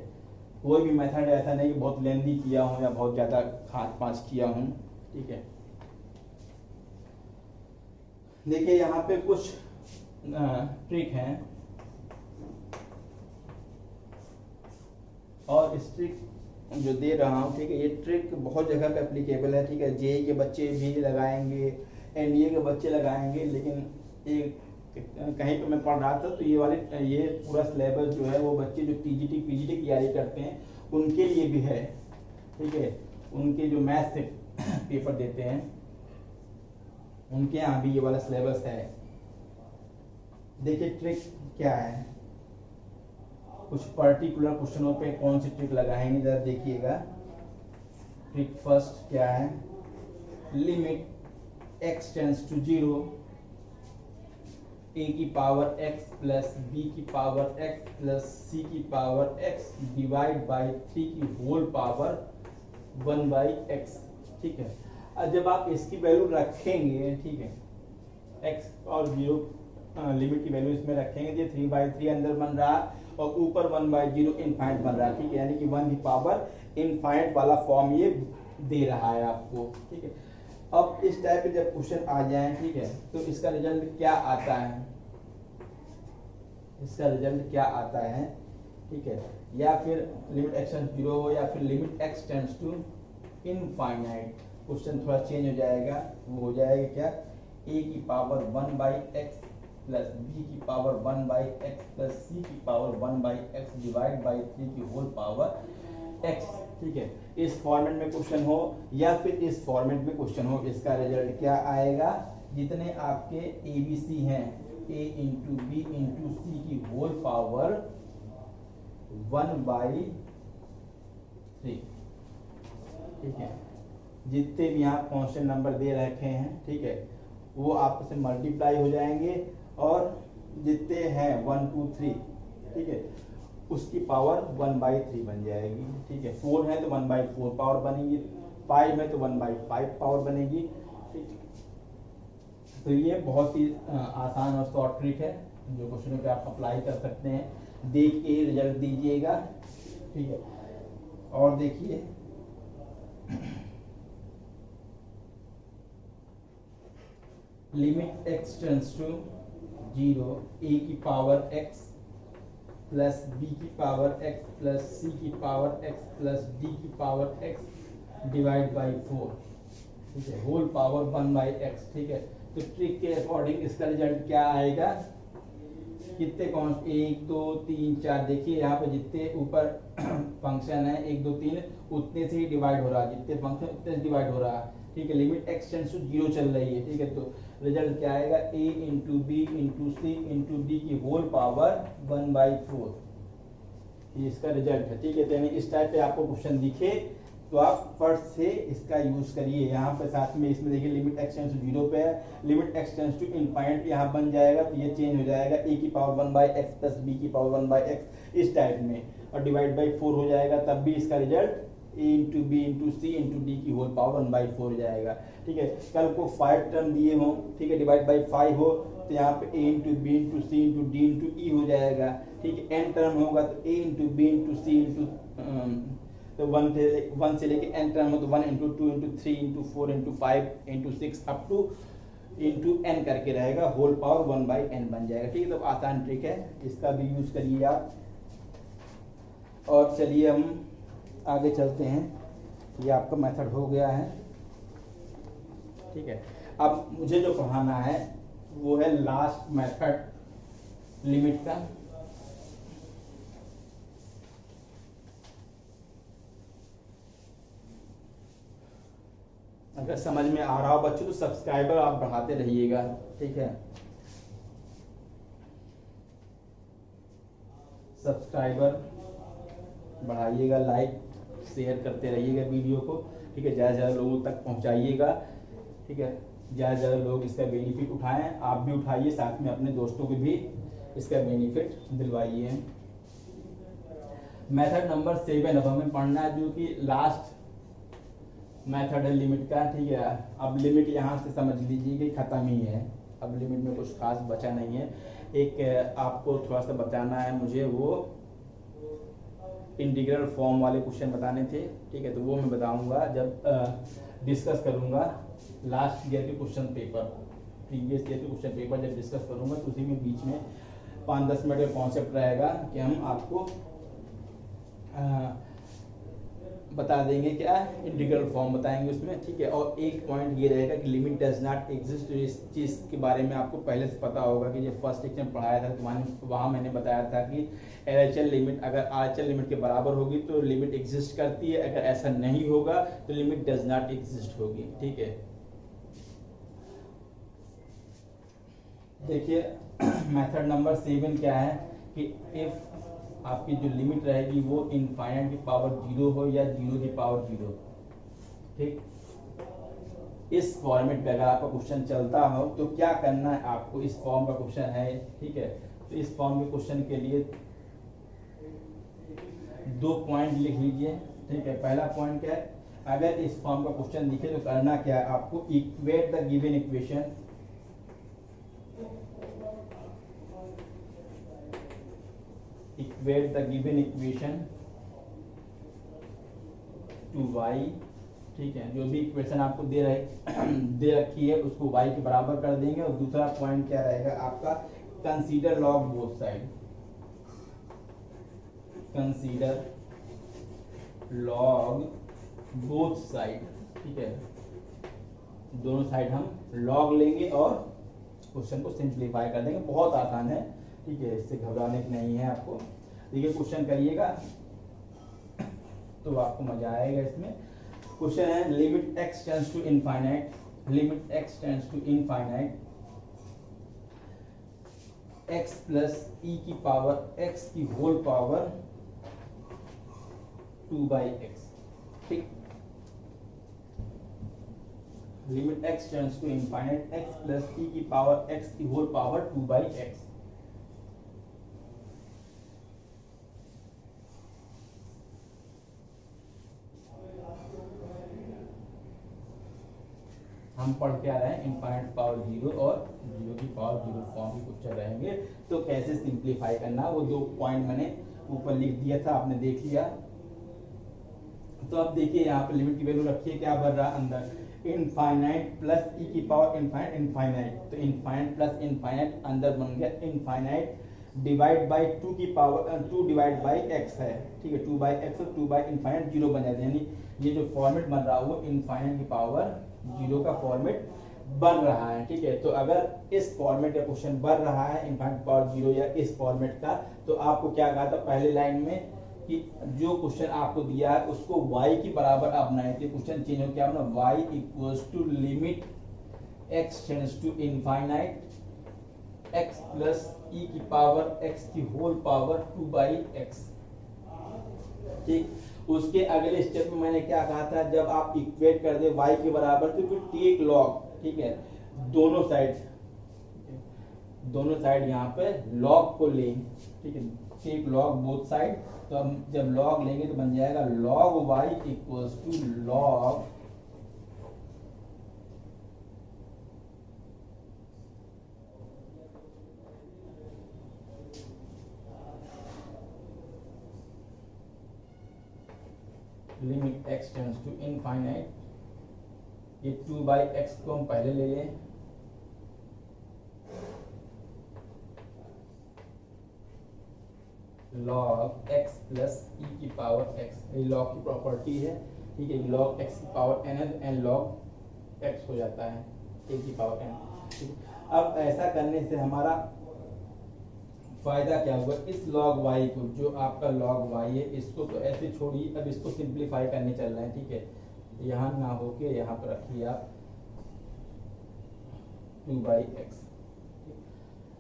कोई भी मेथड ऐसा नहीं कि बहुत लेंदी किया हूँ या बहुत ज़्यादा खास पाँच किया हूँ, ठीक है। देखिए यहाँ पे कुछ ट्रिक हैं और इस ट्रिक जो दे रहा हूँ, ठीक है, ये ट्रिक बहुत जगह पे एप्लीकेबल है, ठीक है। जेई के बच्चे भी लगाएंगे, एनडीए के बच्चे लगाएंगे, लेकिन एक कहीं पे मैं पढ़ रहा था तो ये पूरा सिलेबस जो है वो बच्चे जो टीजीटी पीजीटी की तैयारी करते हैं उनके लिए भी है, ठीक है। उनके जो मैथ से पेपर देते हैं उनके यहाँ भी ये वाला सिलेबस है। देखिए ट्रिक क्या है, कुछ पर्टिकुलर क्वेश्चनों पे कौन सी ट्रिक लगाएंगे जरा देखिएगा। ट्रिक फर्स्ट क्या है, limit x tends to 0 a की पावर x प्लस b की पावर x प्लस c की पावर x डिवाइड बाई 3 की होल पावर 1 बाई x। ठीक है, अब जब आप इसकी वैल्यू रखेंगे, ठीक है, x और 0 लिमिट की वैल्यू इसमें रखेंगे, ये 3/3 अंदर बन रहा और ऊपर 1/0 इनफाइनाइट बन रहा है। ठीक है, यानी कि 1 की पावर इनफाइनाइट वाला फॉर्म ये दे रहा है आपको। ठीक है, अब इस टाइप के जब क्वेश्चन आ जाए, ठीक है, तो इसका रिजल्ट क्या आता है, इसका रिजल्ट क्या आता है, ठीक है, या फिर लिमिट x टेंड्स टू 0 हो या फिर limit x tends to infinite. Question थोड़ा चेंज हो जाएगा, वो हो जाएगा क्या, a की power 1 by x plus b की power 1 by x plus c की power 1 by x divide by 3 की होल पावर x। ठीक है, इस फॉर्मेट में क्वेश्चन हो या फिर इस फॉर्मेट में क्वेश्चन हो, इसका रिजल्ट क्या आएगा, जितने आपके ABC हैं a इंटू बी इंटू सी की होल पावर 1/3। ठीक है, जितने भी यहाँ कांस्टेंट नंबर दे रखे हैं, ठीक है, वो आपस में मल्टीप्लाई हो जाएंगे और जितने हैं 1 2 3, ठीक है, उसकी पावर 1/3 बन जाएगी। ठीक है, 4 है तो 1/4 पावर बनेगी, 5 है तो 1/5 पावर बनेगी। ठीक है, तो ये बहुत ही आसान और शॉर्ट ट्रिक है जो क्वेश्चनों पे आप अप्लाई कर सकते हैं। देख के रिजल्ट दीजिएगा। ठीक है, और देखिए limit x tends to 0 a की पावर x प्लस b की पावर x प्लस c की पावर x प्लस d की पावर x डिवाइड बाई 4। ठीक है, होल पावर 1/x। ठीक है, तो ट्रिक के अकॉर्डिंग इसका रिजल्ट क्या आएगा, कितने कौन 1 2 3 4, देखिए यहाँ पे जितने ऊपर फंक्शन है 1 2 3 उतने से ही डिवाइड हो रहा है, जितने फंक्शन उतने से डिवाइड हो रहा है। ठीक है, लिमिट x टेंड्स टू 0 चल रही है। ठीक है, तो रिजल्ट क्या आएगा, a into b into c into d की होल पावर 1/4। ये इसका रिजल्ट है। ठीक है, तो यानी इस टाइप पे आपको क्वेश्चन दिखे तो आप फर्स्ट से इसका यूज करिए। यहाँ पे साथ में इसमें देखिए लिमिट x टेंड्स टू 0 पे है, limit x tends to infinite यहाँ बन जाएगा, तो ये चेंज हो जाएगा a की पावर 1/x प्लस b की पावर 1/x इस टाइप में, और डिवाइड बाई 4 हो जाएगा, तब भी इसका result a into b into c into d की होल पावर 1/4 हो जाएगा। ठीक है, कल को 5 टर्म दिए हों, ठीक है, डिवाइड बाई 5 हो तो यहाँ पे a into b into c into d into e हो जाएगा। ठीक है, n टर्म होगा तो a into b into c into तो 1 से लेके n टर्म हो तो 1 into 2 into 3 into 4 into 5 into 6 up to into n करके रहेगा, होल पावर 1/n बन जाएगा। ठीक है, तो आसान ट्रिक है, इसका भी यूज करिए आप। और चलिए हम आगे चलते हैं, ये आपका मेथड हो गया है। ठीक है, अब मुझे जो पढ़ाना है वो है लास्ट मेथड लिमिट का। अगर समझ में आ रहा हो बच्चों तो सब्सक्राइबर आप बढ़ाते रहिएगा। ठीक है, सब्सक्राइबर बढ़ाइएगा, लाइक शेयर करते रहिएगा वीडियो को। ठीक है, ज़्यादा ज़्यादा लोगों तक पहुंचाइएगा। ठीक है, ज़्यादा ज़्यादा लोग इसका बेनिफिट उठाएं, आप भी उठाइए, साथ में अपने दोस्तों को भी इसका बेनिफिट दिलवाइए। मेथड नंबर 7 अब हमें पढ़ना है, जो कि लास्ट मेथड है लिमिट का। ठीक है, अब लिमिट यहाँ से समझ लीजिए कि खत्म ही है, अब लिमिट में कुछ खास बचा नहीं है। एक आपको थोड़ा सा बताना है मुझे, वो इंटीग्रल फॉर्म वाले क्वेश्चन बताने थे। ठीक है, तो वो मैं बताऊंगा जब डिस्कस करूंगा लास्ट ईयर के क्वेश्चन पेपर, प्रीवियस ईयर के क्वेश्चन पेपर जब डिस्कस करूंगा, तो उसी में बीच में 5-10 मिनट का कॉन्सेप्ट रहेगा कि हम आपको बता देंगे, क्या इंटीग्रल फॉर्म बताएंगे उसमें, ठीक है। और एक पॉइंट ये रहेगा कि लिमिट डज नॉट एग्जिस्ट। इस चीज़ के बारे में आपको पहले से पता होगा कि जब फर्स्ट सेक्शन पढ़ाया था तो वहाँ मैंने बताया था कि LHL लिमिट अगर RHL लिमिट के बराबर होगी तो लिमिट एग्जिस्ट करती है, अगर ऐसा नहीं होगा तो लिमिट डज नॉट एग्जिस्ट होगी, ठीक है। देखिए मेथड नंबर 7 क्या है कि इफ आपकी जो लिमिट रहेगी वो इनफाइनाइट की पावर 0 हो या 0 की पावर 0, ठीक। इस फॉर्मेट पे अगर आपका क्वेश्चन चलता हो तो क्या करना है आपको, इस फॉर्म का क्वेश्चन है, ठीक है। तो इस फॉर्म के क्वेश्चन के लिए 2 पॉइंट लिख लीजिए, ठीक है। पहला पॉइंट क्या है, अगर इस फॉर्म का क्वेश्चन दिखे तो करना क्या है आपको, equate the given equation two y, ठीक है। जो भी इक्वेशन आपको दे रखी है उसको y के बराबर कर देंगे। और दूसरा पॉइंट क्या रहेगा आपका, consider log both side, consider log both side, ठीक है। दोनों साइड हम लॉग लेंगे और क्वेश्चन को सिंप्लीफाई कर देंगे, बहुत आसान है, ठीक है। इससे घबराने की नहीं है आपको। देखिए क्वेश्चन करिएगा तो आपको मजा आएगा इसमें। क्वेश्चन है limit x tends to infinite, limit x tends to infinite x plus e की पावर x की होल पावर 2/x, ठीक। Limit x tends to infinite x plus e की पावर x की होल पावर 2/x। हम पढ़ के आ रहे हैं इनफाइनाइट पावर 0 और 0 की पावर 0 फॉर्म के क्वेश्चन रहेंगे। तो कैसे सिंप्लीफाई करना, वो 2 पॉइंट मैंने ऊपर लिख दिया था, आपने देख लिया। तो अब देखिए यहाँ पे लिमिट की वैल्यू रखिए, क्या भर रहा है अंदर, इनफाइनाइट प्लस e की पावर इनफाइनाइट, इनफाइनाइट तो इनफाइनाइट प्लस इनफाइनाइट अंदर बन गया इनफाइनाइट डिवाइड बाई 2 की पावर 2 डिवाइड बाई x है, ठीक है। 2/x और 2/इनफाइनाइट 0 बन जाते हैं, यानी ये जो फॉर्मेट बन रहा है वो इनफाइनाइट की पावर 0 का फॉर्मेट बन रहा है, ठीक है। तो अगर इस फॉर्मेट का क्वेश्चन बन रहा है इनफाइनाइट पावर 0 या इस फॉर्मेट का, तो आपको क्या कहा था पहले लाइन में कि जो क्वेश्चन आपको दिया है उसको y के बराबर आप बनाए थे। क्वेश्चन चेंज हो गया अपना, y equals to limit x tends to infinite x plus e की पावर x की होल पावर 2/x, ठीक। उसके अगले स्टेप में मैंने क्या कहा था, जब आप इक्वेट कर दे y के बराबर तो फिर टेक लॉग, ठीक है। दोनों साइड यहाँ पे लॉग को लें, ठीक है। टेक लॉग बोथ साइड, तो हम जब लॉग लेंगे तो बन जाएगा log y equals to log limit x tends to infinite, ये 2/x को हम पहले ले लें, log x प्लस e की पावर x, ये log की प्रॉपर्टी है, ठीक है। log x की पावर n है, n log x हो जाता है, a की पावर n, ठीक। अब ऐसा करने से हमारा फायदा क्या होगा, इस log y को, जो आपका log y है इसको तो ऐसे छोड़िए, अब इसको सिंप्लीफाई करने चल रहे हैं, ठीक है। यहाँ ना होके यहाँ पर रखिए आप 2/x।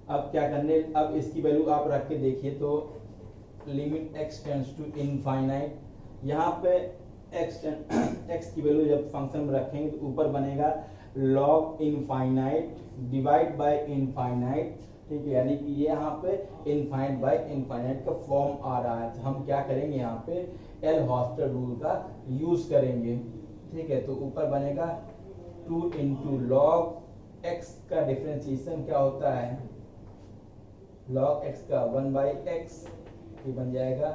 अब क्या करने, अब इसकी वैल्यू आप रख के देखिए तो limit x tends to infinite, यहाँ पे x की वैल्यू जब फंक्शन में रखेंगे तो ऊपर बनेगा log infinite divide by infinite, ठीक है। यानी कि ये यहाँ पे इनफाइनाइट बाय इनफाइनाइट का फॉर्म आ रहा है। तो हम क्या करेंगे, यहाँ पे एल हॉस्टल रूल का यूज करेंगे, ठीक है। तो ऊपर बनेगा 2 इंटू लॉग x का डिफरेंशिएशन क्या होता है, log x का 1/x, ये बन जाएगा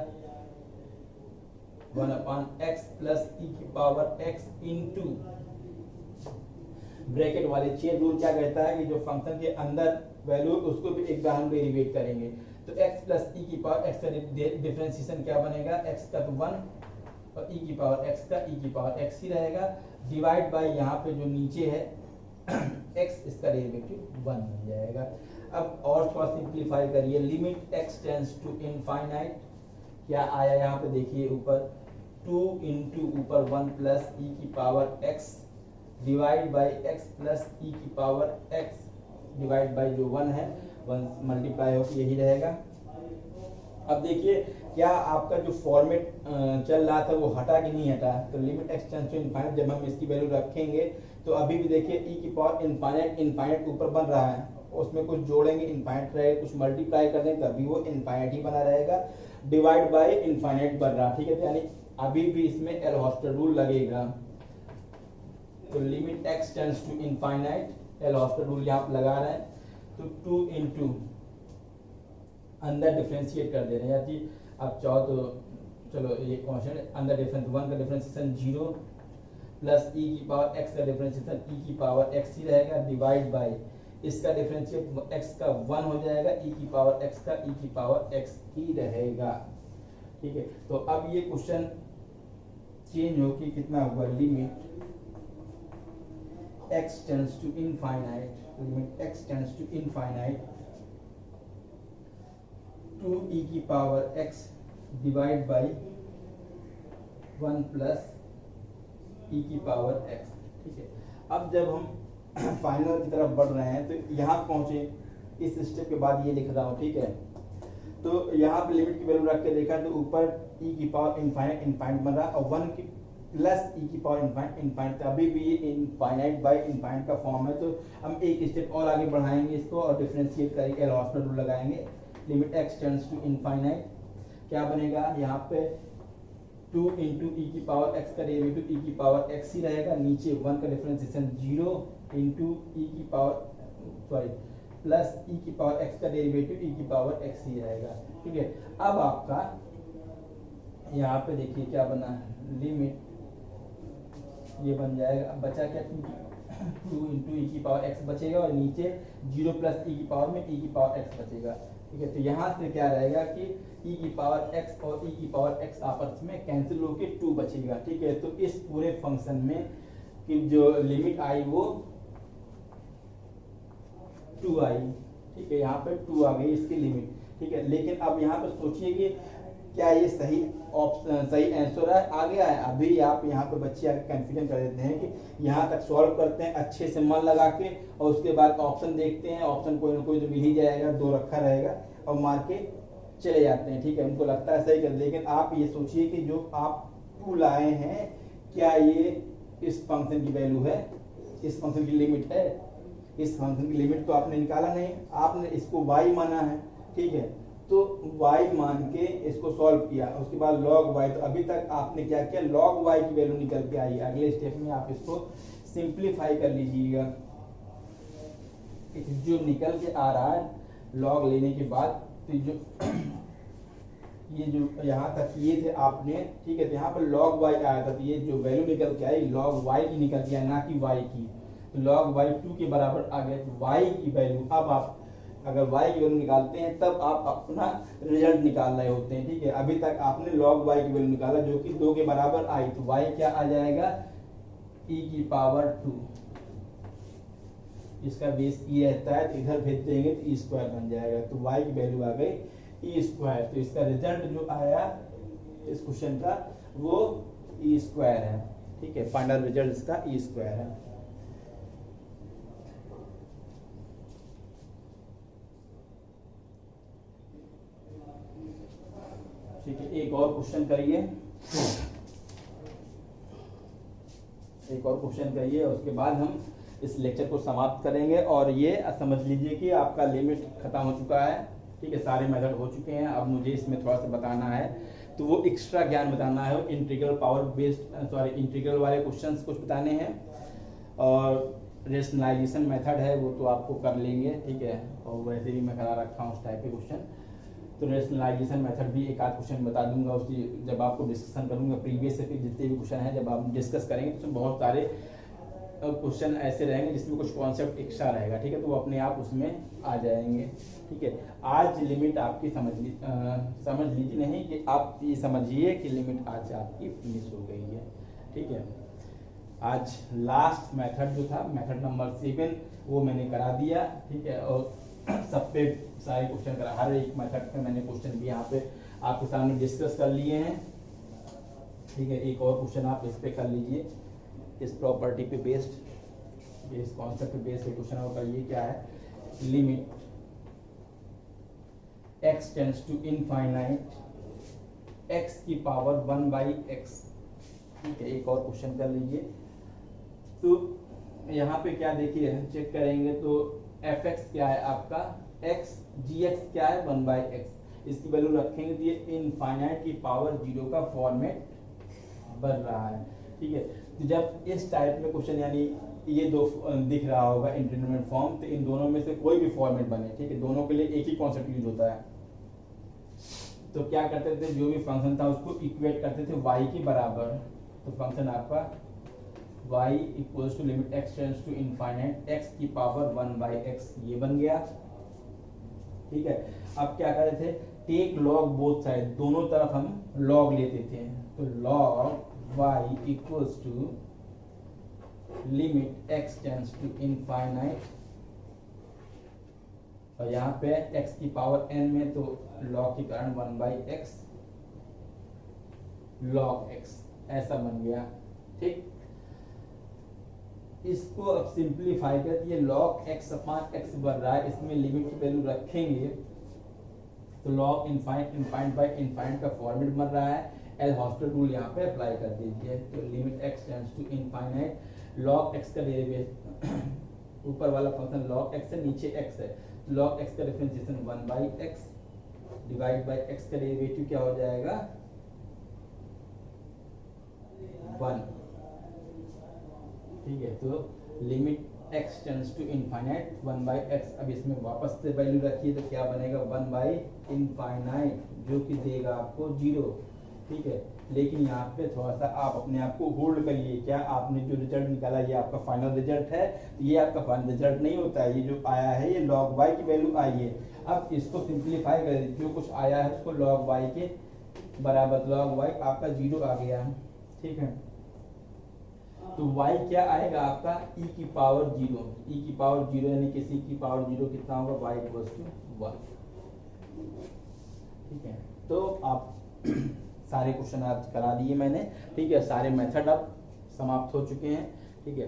1/x प्लस e की पावर x इंटू ब्रैकेट वाले चेन रूल क्या कहता है कि जो फंक्शन के अंदर वैल्यू उसको भी एक बार हम डेरिवेट करेंगे। तो x प्लस e की पावर x का डिफरेंशिएशन क्या बनेगा, x का तो 1 और e की पावर x का e की पावर x ही रहेगा, डिवाइड बाय यहाँ पे जो नीचे है x, इसका डेरिवेटिव 1 बन जाएगा। अब और थोड़ा सिंप्लीफाई करिए, limit x tends to infinite, क्या आया यहाँ पे देखिए ऊपर 2 इंटू ऊपर 1 प्लस e की power x divide by x plus e की पावर x डिवाइड बाई जो 1 है 1 मल्टीप्लाई होकर यही रहेगा। अब देखिए क्या आपका जो फॉर्मेट चल रहा था वो हटा कि नहीं हटा, तो limit x tends to infinite जब हम इसकी वैल्यू रखेंगे तो अभी भी देखिए e की पावर इनफाइनाइट इनफाइनाइट ऊपर बन रहा है, उसमें कुछ जोड़ेंगे इनफाइनाइट रहेगा, कुछ मल्टीप्लाई कर देंगे तभी वो इनफाइनाइट ही बना रहेगा, डिवाइड बाय इनफाइनाइट बन रहा, ठीक है, यानी अभी भी इसमें एल हॉस्पिटल रूल लगेगा। तो limit x tends to infinite L hospital rule यहाँ पे लगा रहे हैं, तो 2 इंटू अंदर डिफरेंशिएट कर दे रहे हैं, यानी आप चाहो तो चलो ये कांस्टेंट अंदर डिफरेंस 1 का डिफरेंशिएशन 0 प्लस e की पावर x का डिफरेंशिएशन e की पावर x ही रहेगा, डिवाइड बाय इसका डिफरेंशिएट x का 1 हो जाएगा, e की पावर x का e की पावर x ही रहेगा, ठीक है। तो अब ये क्वेश्चन चेंज होके कितना हुआ, limit x tends to infinite, limit x tends to infinite 2 e की power x divide by 1 plus e की पावर x, ठीक है। अब जब हम फाइनल की तरफ बढ़ रहे हैं तो यहाँ पहुंचे, इस स्टेप के बाद ये लिख रहा हूँ, ठीक है। तो यहाँ पे लिमिट की वैल्यू रख के देखा तो ऊपर e की पावर इनफाइनाइट इनफाइनाइट बन रहा है और 1 की प्लस e की पावर इनफाइनाइट इनफाइनाइट, अभी भी ये इनफाइनाइट बाय इनफाइनाइट का फॉर्म है, तो हम एक स्टेप और आगे बढ़ाएंगे इसको और डिफरेंशिएट करेंगे, एल हॉस्पिटल रूल लगाएंगे, limit x tends to infinite क्या बनेगा यहाँ पे 2 इंटू e की पावर x का डेरिवेटिव e की पावर x ही रहेगा, नीचे 1 का डिफरेंशिएशन 0 इंटू e की पावर सॉरी प्लस e की पावर x का डेरिवेटिव e की पावर x ही रहेगा, ठीक है। अब आपका यहाँ पे देखिए क्या बना है, लिमिट ये बन जाएगा, अब बचा क्या 2 इंटू e की पावर x बचेगा और नीचे 0 प्लस e की पावर में e की पावर x बचेगा, ठीक है। तो यहाँ से क्या रहेगा कि e की पावर x और e की पावर x आपस में कैंसिल होके 2 बचेगा, ठीक है। तो इस पूरे फंक्शन में कि जो लिमिट आई वो 2 आई, ठीक है, यहाँ पे 2 आ गई इसकी लिमिट, ठीक है। लेकिन अब यहाँ पे सोचिए कि क्या ये सही ऑप्शन सही आंसर है, आ गया है, अभी आप यहाँ पे बच्चे आके कंफ्यूजन कर देते हैं कि यहाँ तक सॉल्व करते हैं अच्छे से मन लगा के और उसके बाद ऑप्शन देखते हैं, ऑप्शन कोई ना कोई तो मिल ही जाएगा, 2 रखा रहेगा और मार के चले जाते हैं, ठीक है, उनको लगता है सही कर। लेकिन आप ये सोचिए कि जो आप 2 लाए हैं क्या ये इस फंक्शन की वैल्यू है, इस फंक्शन की लिमिट है, इस फंक्शन की लिमिट तो आपने निकाला नहीं, आपने इसको y माना है, ठीक है, तो y मान के इसको सॉल्व किया, उसके बाद log y, तो अभी तक आपने क्या किया, log y की वैल्यू निकल के आई, अगले स्टेप में आप इसको सिंप्लीफाई कर लीजिएगा, जो निकल के आ रहा है log लेने के बाद, तो जो ये जो यहाँ तक ये थे आपने, ठीक है, तो यहाँ पर log y आया था, तो ये जो वैल्यू निकल के आई log y की निकल के आई, ना कि y की, तो log y 2 के बराबर आ गया, तो y की वैल्यू, अब आप अगर y की वैल्यू निकालते हैं तब आप अपना रिजल्ट निकाल रहे होते हैं, ठीक है। अभी तक आपने log y की वैल्यू निकाला जो कि 2 के बराबर आई, तो y क्या आ जाएगा, e की पावर 2, इसका बेस e रहता है तो इधर भेज देंगे तो e स्क्वायर बन जाएगा, तो y की वैल्यू आ गई e स्क्वायर, तो इसका रिजल्ट जो आया इस क्वेश्चन का वो e स्क्वायर है, ठीक है, फाइनल रिजल्ट इसका e स्क्वायर है। ठीक है, एक और क्वेश्चन करिए, एक और क्वेश्चन करिए, उसके बाद हम इस लेक्चर को समाप्त करेंगे। और ये समझ लीजिए कि आपका लिमिट खत्म हो चुका है, ठीक है, सारे मेथड हो चुके हैं। अब मुझे इसमें थोड़ा सा बताना है, तो वो एक्स्ट्रा ज्ञान बताना है, integral power based sorry integral वाले क्वेश्चंस कुछ बताने हैं, और रेशनलाइजेशन मेथड है वो तो आपको कर लेंगे, ठीक है, और वैसे भी मैं करा रखा हूँ उस टाइप के क्वेश्चन, तो रेशनलाइजेशन मेथड भी एक आध क्वेश्चन बता दूंगा, उसकी जब आपको डिस्कशन करूंगा प्रीवियस से जितने भी क्वेश्चन हैं जब आप डिस्कस करेंगे तो बहुत सारे क्वेश्चन ऐसे रहेंगे जिसमें कुछ कॉन्सेप्ट एक्स्ट्रा रहेगा, ठीक है, तो वो अपने आप उसमें आ जाएंगे, ठीक है। आज लिमिट आपकी समझ लीजिए, नहीं कि आप ये समझिए कि लिमिट आज आपकी फिनिश हो गई है, ठीक है। आज लास्ट मेथड जो था, मेथड नंबर 7, वो मैंने करा दिया, ठीक है। और सब पे सारे क्वेश्चन करा, हर एक मेथड पे मैंने क्वेश्चन भी यहाँ पे आपके सामने डिस्कस कर लिए हैं, ठीक है। एक और क्वेश्चन आप इस पे कर लीजिए, इस प्रॉपर्टी पे बेस्ड, इस कॉन्सेप्ट पे बेस्ड क्वेश्चन होगा। ये क्या है, limit x tends to infinite x की पावर 1/x, ठीक है। एक और क्वेश्चन कर लीजिए। तो यहाँ पे क्या देखिए, चेक करेंगे तो fx क्या है आपका, x, gx क्या है 1/x, इसकी वैल्यू रखेंगे तो ये इनफाइनाइट की पावर 0 का फॉर्मेट बन रहा है, ठीक है। तो जब इस टाइप में क्वेश्चन, यानी ये दो दिख रहा होगा इंटरमीडिएट फॉर्म, तो इन दोनों में से कोई भी फॉर्मेट बने, ठीक है, दोनों के लिए एक ही कॉन्सेप्ट यूज होता है। तो क्या करते थे, जो भी फंक्शन था उसको इक्वेट करते थे y के बराबर, तो फंक्शन आपका y equals to limit x tends to infinite x की पावर 1/x, ये बन गया, ठीक है। अब क्या करते थे, टेक लॉग बोथ साइड, दोनों तरफ हम लॉग लेते थे, तो log y equals to limit x tends to infinite, और यहाँ पे x की पावर n में, तो log के कारण 1/x log x, ऐसा बन गया, ठीक। इसको अब सिंप्लीफाई कर दिए, log x अपॉन x बढ़ रहा है, इसमें लिमिट की वैल्यू रखेंगे तो log इनफाइनाइट बाय इनफाइनाइट का फॉर्मेट बन रहा है, एल हॉस्पिटल रूल यहाँ पे अप्लाई कर दीजिए, तो limit x tends to infinite, log x का डेरिवेटिव, ऊपर वाला फंक्शन log x है, नीचे x है, log x का differentiation 1/x divide by x का डेरिवेटिव क्या हो जाएगा 1, ठीक है। तो limit x tends to infinite 1/x, अब इसमें वापस से वैल्यू रखिए तो क्या बनेगा 1/इनफाइनाइट, जो कि देगा आपको 0, ठीक है। लेकिन यहाँ पे थोड़ा सा आप अपने आप को होल्ड करिए, क्या आपने जो रिजल्ट निकाला ये आपका फाइनल रिजल्ट है, ये आपका फाइनल रिजल्ट नहीं होता है, ये जो आया है ये log y की वैल्यू आई है। अब इसको सिंप्लीफाई कर दीजिए, जो कुछ आया है उसको log y के बराबर, log y आपका 0 आ गया, ठीक है। तो y क्या आएगा आपका e की पावर 0, e की पावर 0 यानी कि c की पावर 0 कितना होगा, y इक्वल्स टू 1, ठीक है। तो आप सारे क्वेश्चन आज करा दिए मैंने, ठीक है, सारे मेथड अब समाप्त हो चुके हैं, ठीक है।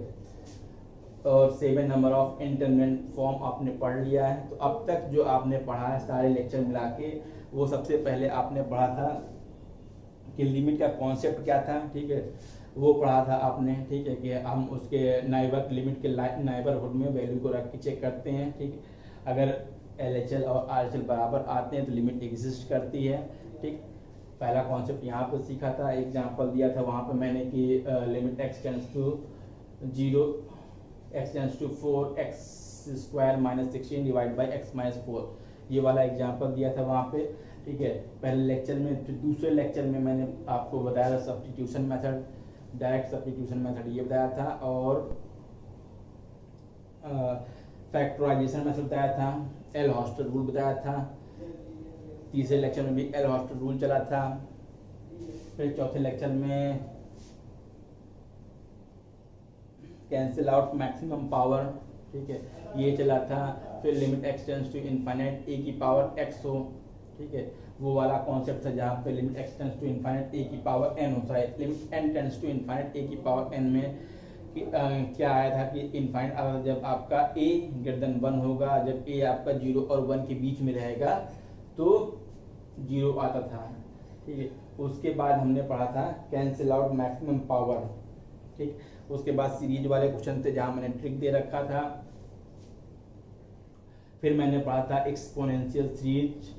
और 7 नंबर ऑफ इंटरमीडिएट फॉर्म आपने पढ़ लिया है। तो अब तक जो आपने पढ़ा है सारे लेक्चर मिला के, वो सबसे पहले आपने पढ़ा था कि लिमिट का कॉन्सेप्ट क्या था, ठीक है, वो पढ़ा था आपने, ठीक है, कि हम उसके नाइबर लिमिट के नाइबरहुड में वैल्यू को रख के चेक करते हैं, ठीक है। अगर LHL और RHL बराबर आते हैं तो लिमिट एग्जिस्ट करती है, ठीक। पहला कॉन्सेप्ट यहाँ पर सीखा था, एग्जांपल दिया था वहाँ पे मैंने कि limit x tends to 0, x tends to 4x square minus 16 divide by x minus 4, ये वाला एग्जांपल दिया था वहाँ पे, ठीक है, पहले लेक्चर में। फिर दूसरे लेक्चर में मैंने आपको बताया था substitution method, direct substitution method ये बताया था, और फैक्टराइजेशन मेथड बताया था, एल हॉस्पिटल रूल बताया था, तीसरे लेक्चर में भी एल हॉस्पिटल रूल चला था, फिर चौथे लेक्चर में कैंसिल आउट मैक्सिमम पावर, ठीक है, ये चला था, फिर limit x tends to infinite a की पावर x हो, ठीक है, वो वाला कॉन्सेप्ट था जहाँ पे limit x tends to infinite a की पावर n होता है, limit n tends to infinite a की पावर n में क्या आया था कि इनफाइनाइट जब आपका a ग्रेटर देन 1 होगा, जब a आपका 0 और 1 के बीच में रहेगा तो 0 आता था, ठीक है। उसके बाद हमने पढ़ा था कैंसिल आउट मैक्सिमम पावर, ठीक। उसके बाद सीरीज वाले क्वेश्चन थे जहां मैंने ट्रिक दे रखा था, फिर मैंने पढ़ा था एक्सपोनेंशियल सीरीज,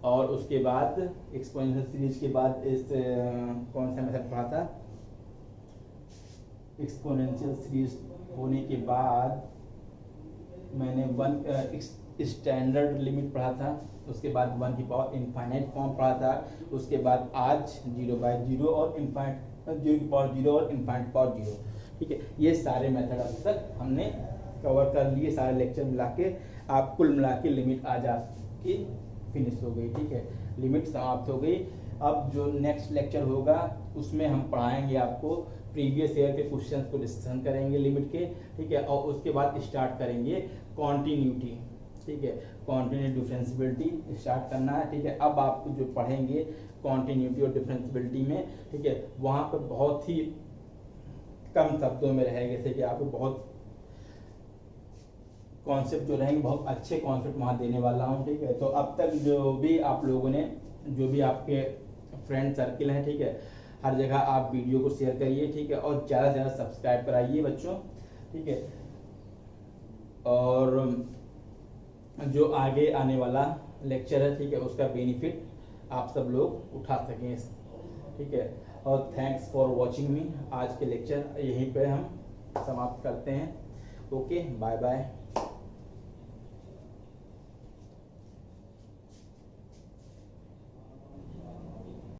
और उसके बाद एक्सपोनेंशियल सीरीज के बाद इस कौन सा मेथड पढ़ा था, एक्सपोनेंशियल सीरीज होने के बाद मैंने 1 स्टैंडर्ड लिमिट पढ़ा था, उसके बाद 1 की पावर इनफाइनाइट फॉर्म पढ़ा था, उसके बाद आज 0/0 और इनफाइनाइट 0 की पावर 0 और इनफाइनाइट पावर 0, ठीक है, ये सारे मेथड अब तक हमने कवर कर लिए, सारे लेक्चर मिला के आप कुल मिला के लिमिट आज आपकी फिनिश हो गई। ठीक है, लिमिट समाप्त हो गई। अब जो नेक्स्ट लेक्चर होगा उसमें हम पढ़ाएंगे आपको प्रीवियस ईयर के क्वेश्चंस को डिस्कशन करेंगे लिमिट के। ठीक है, और उसके बाद स्टार्ट करेंगे कॉन्टिन्यूटी। ठीक है, कॉन्टिन्यूटी डिफरेंशियबिलिटी स्टार्ट करना है। ठीक है, अब आप जो पढ़ेंगे कॉन्टिन्यूटी और डिफरेंशियबिलिटी में, ठीक है, वहाँ पर बहुत ही कम शब्दों में रहेगा, जैसे कि आपको बहुत कॉन्सेप्ट जो रहेंगे, बहुत अच्छे कॉन्सेप्ट वहाँ देने वाला हूँ। ठीक है, तो अब तक जो भी आप लोगों ने, जो भी आपके फ्रेंड सर्किल हैं, ठीक है, हर जगह आप वीडियो को शेयर करिए। ठीक है, और ज़्यादा से ज़्यादा सब्सक्राइब कराइए बच्चों। ठीक है, और जो आगे आने वाला लेक्चर है, ठीक है, उसका बेनिफिट आप सब लोग उठा सकें। ठीक है, और थैंक्स फॉर वॉचिंग मी। आज के लेक्चर यहीं पे हम समाप्त करते हैं। Okay, bye bye.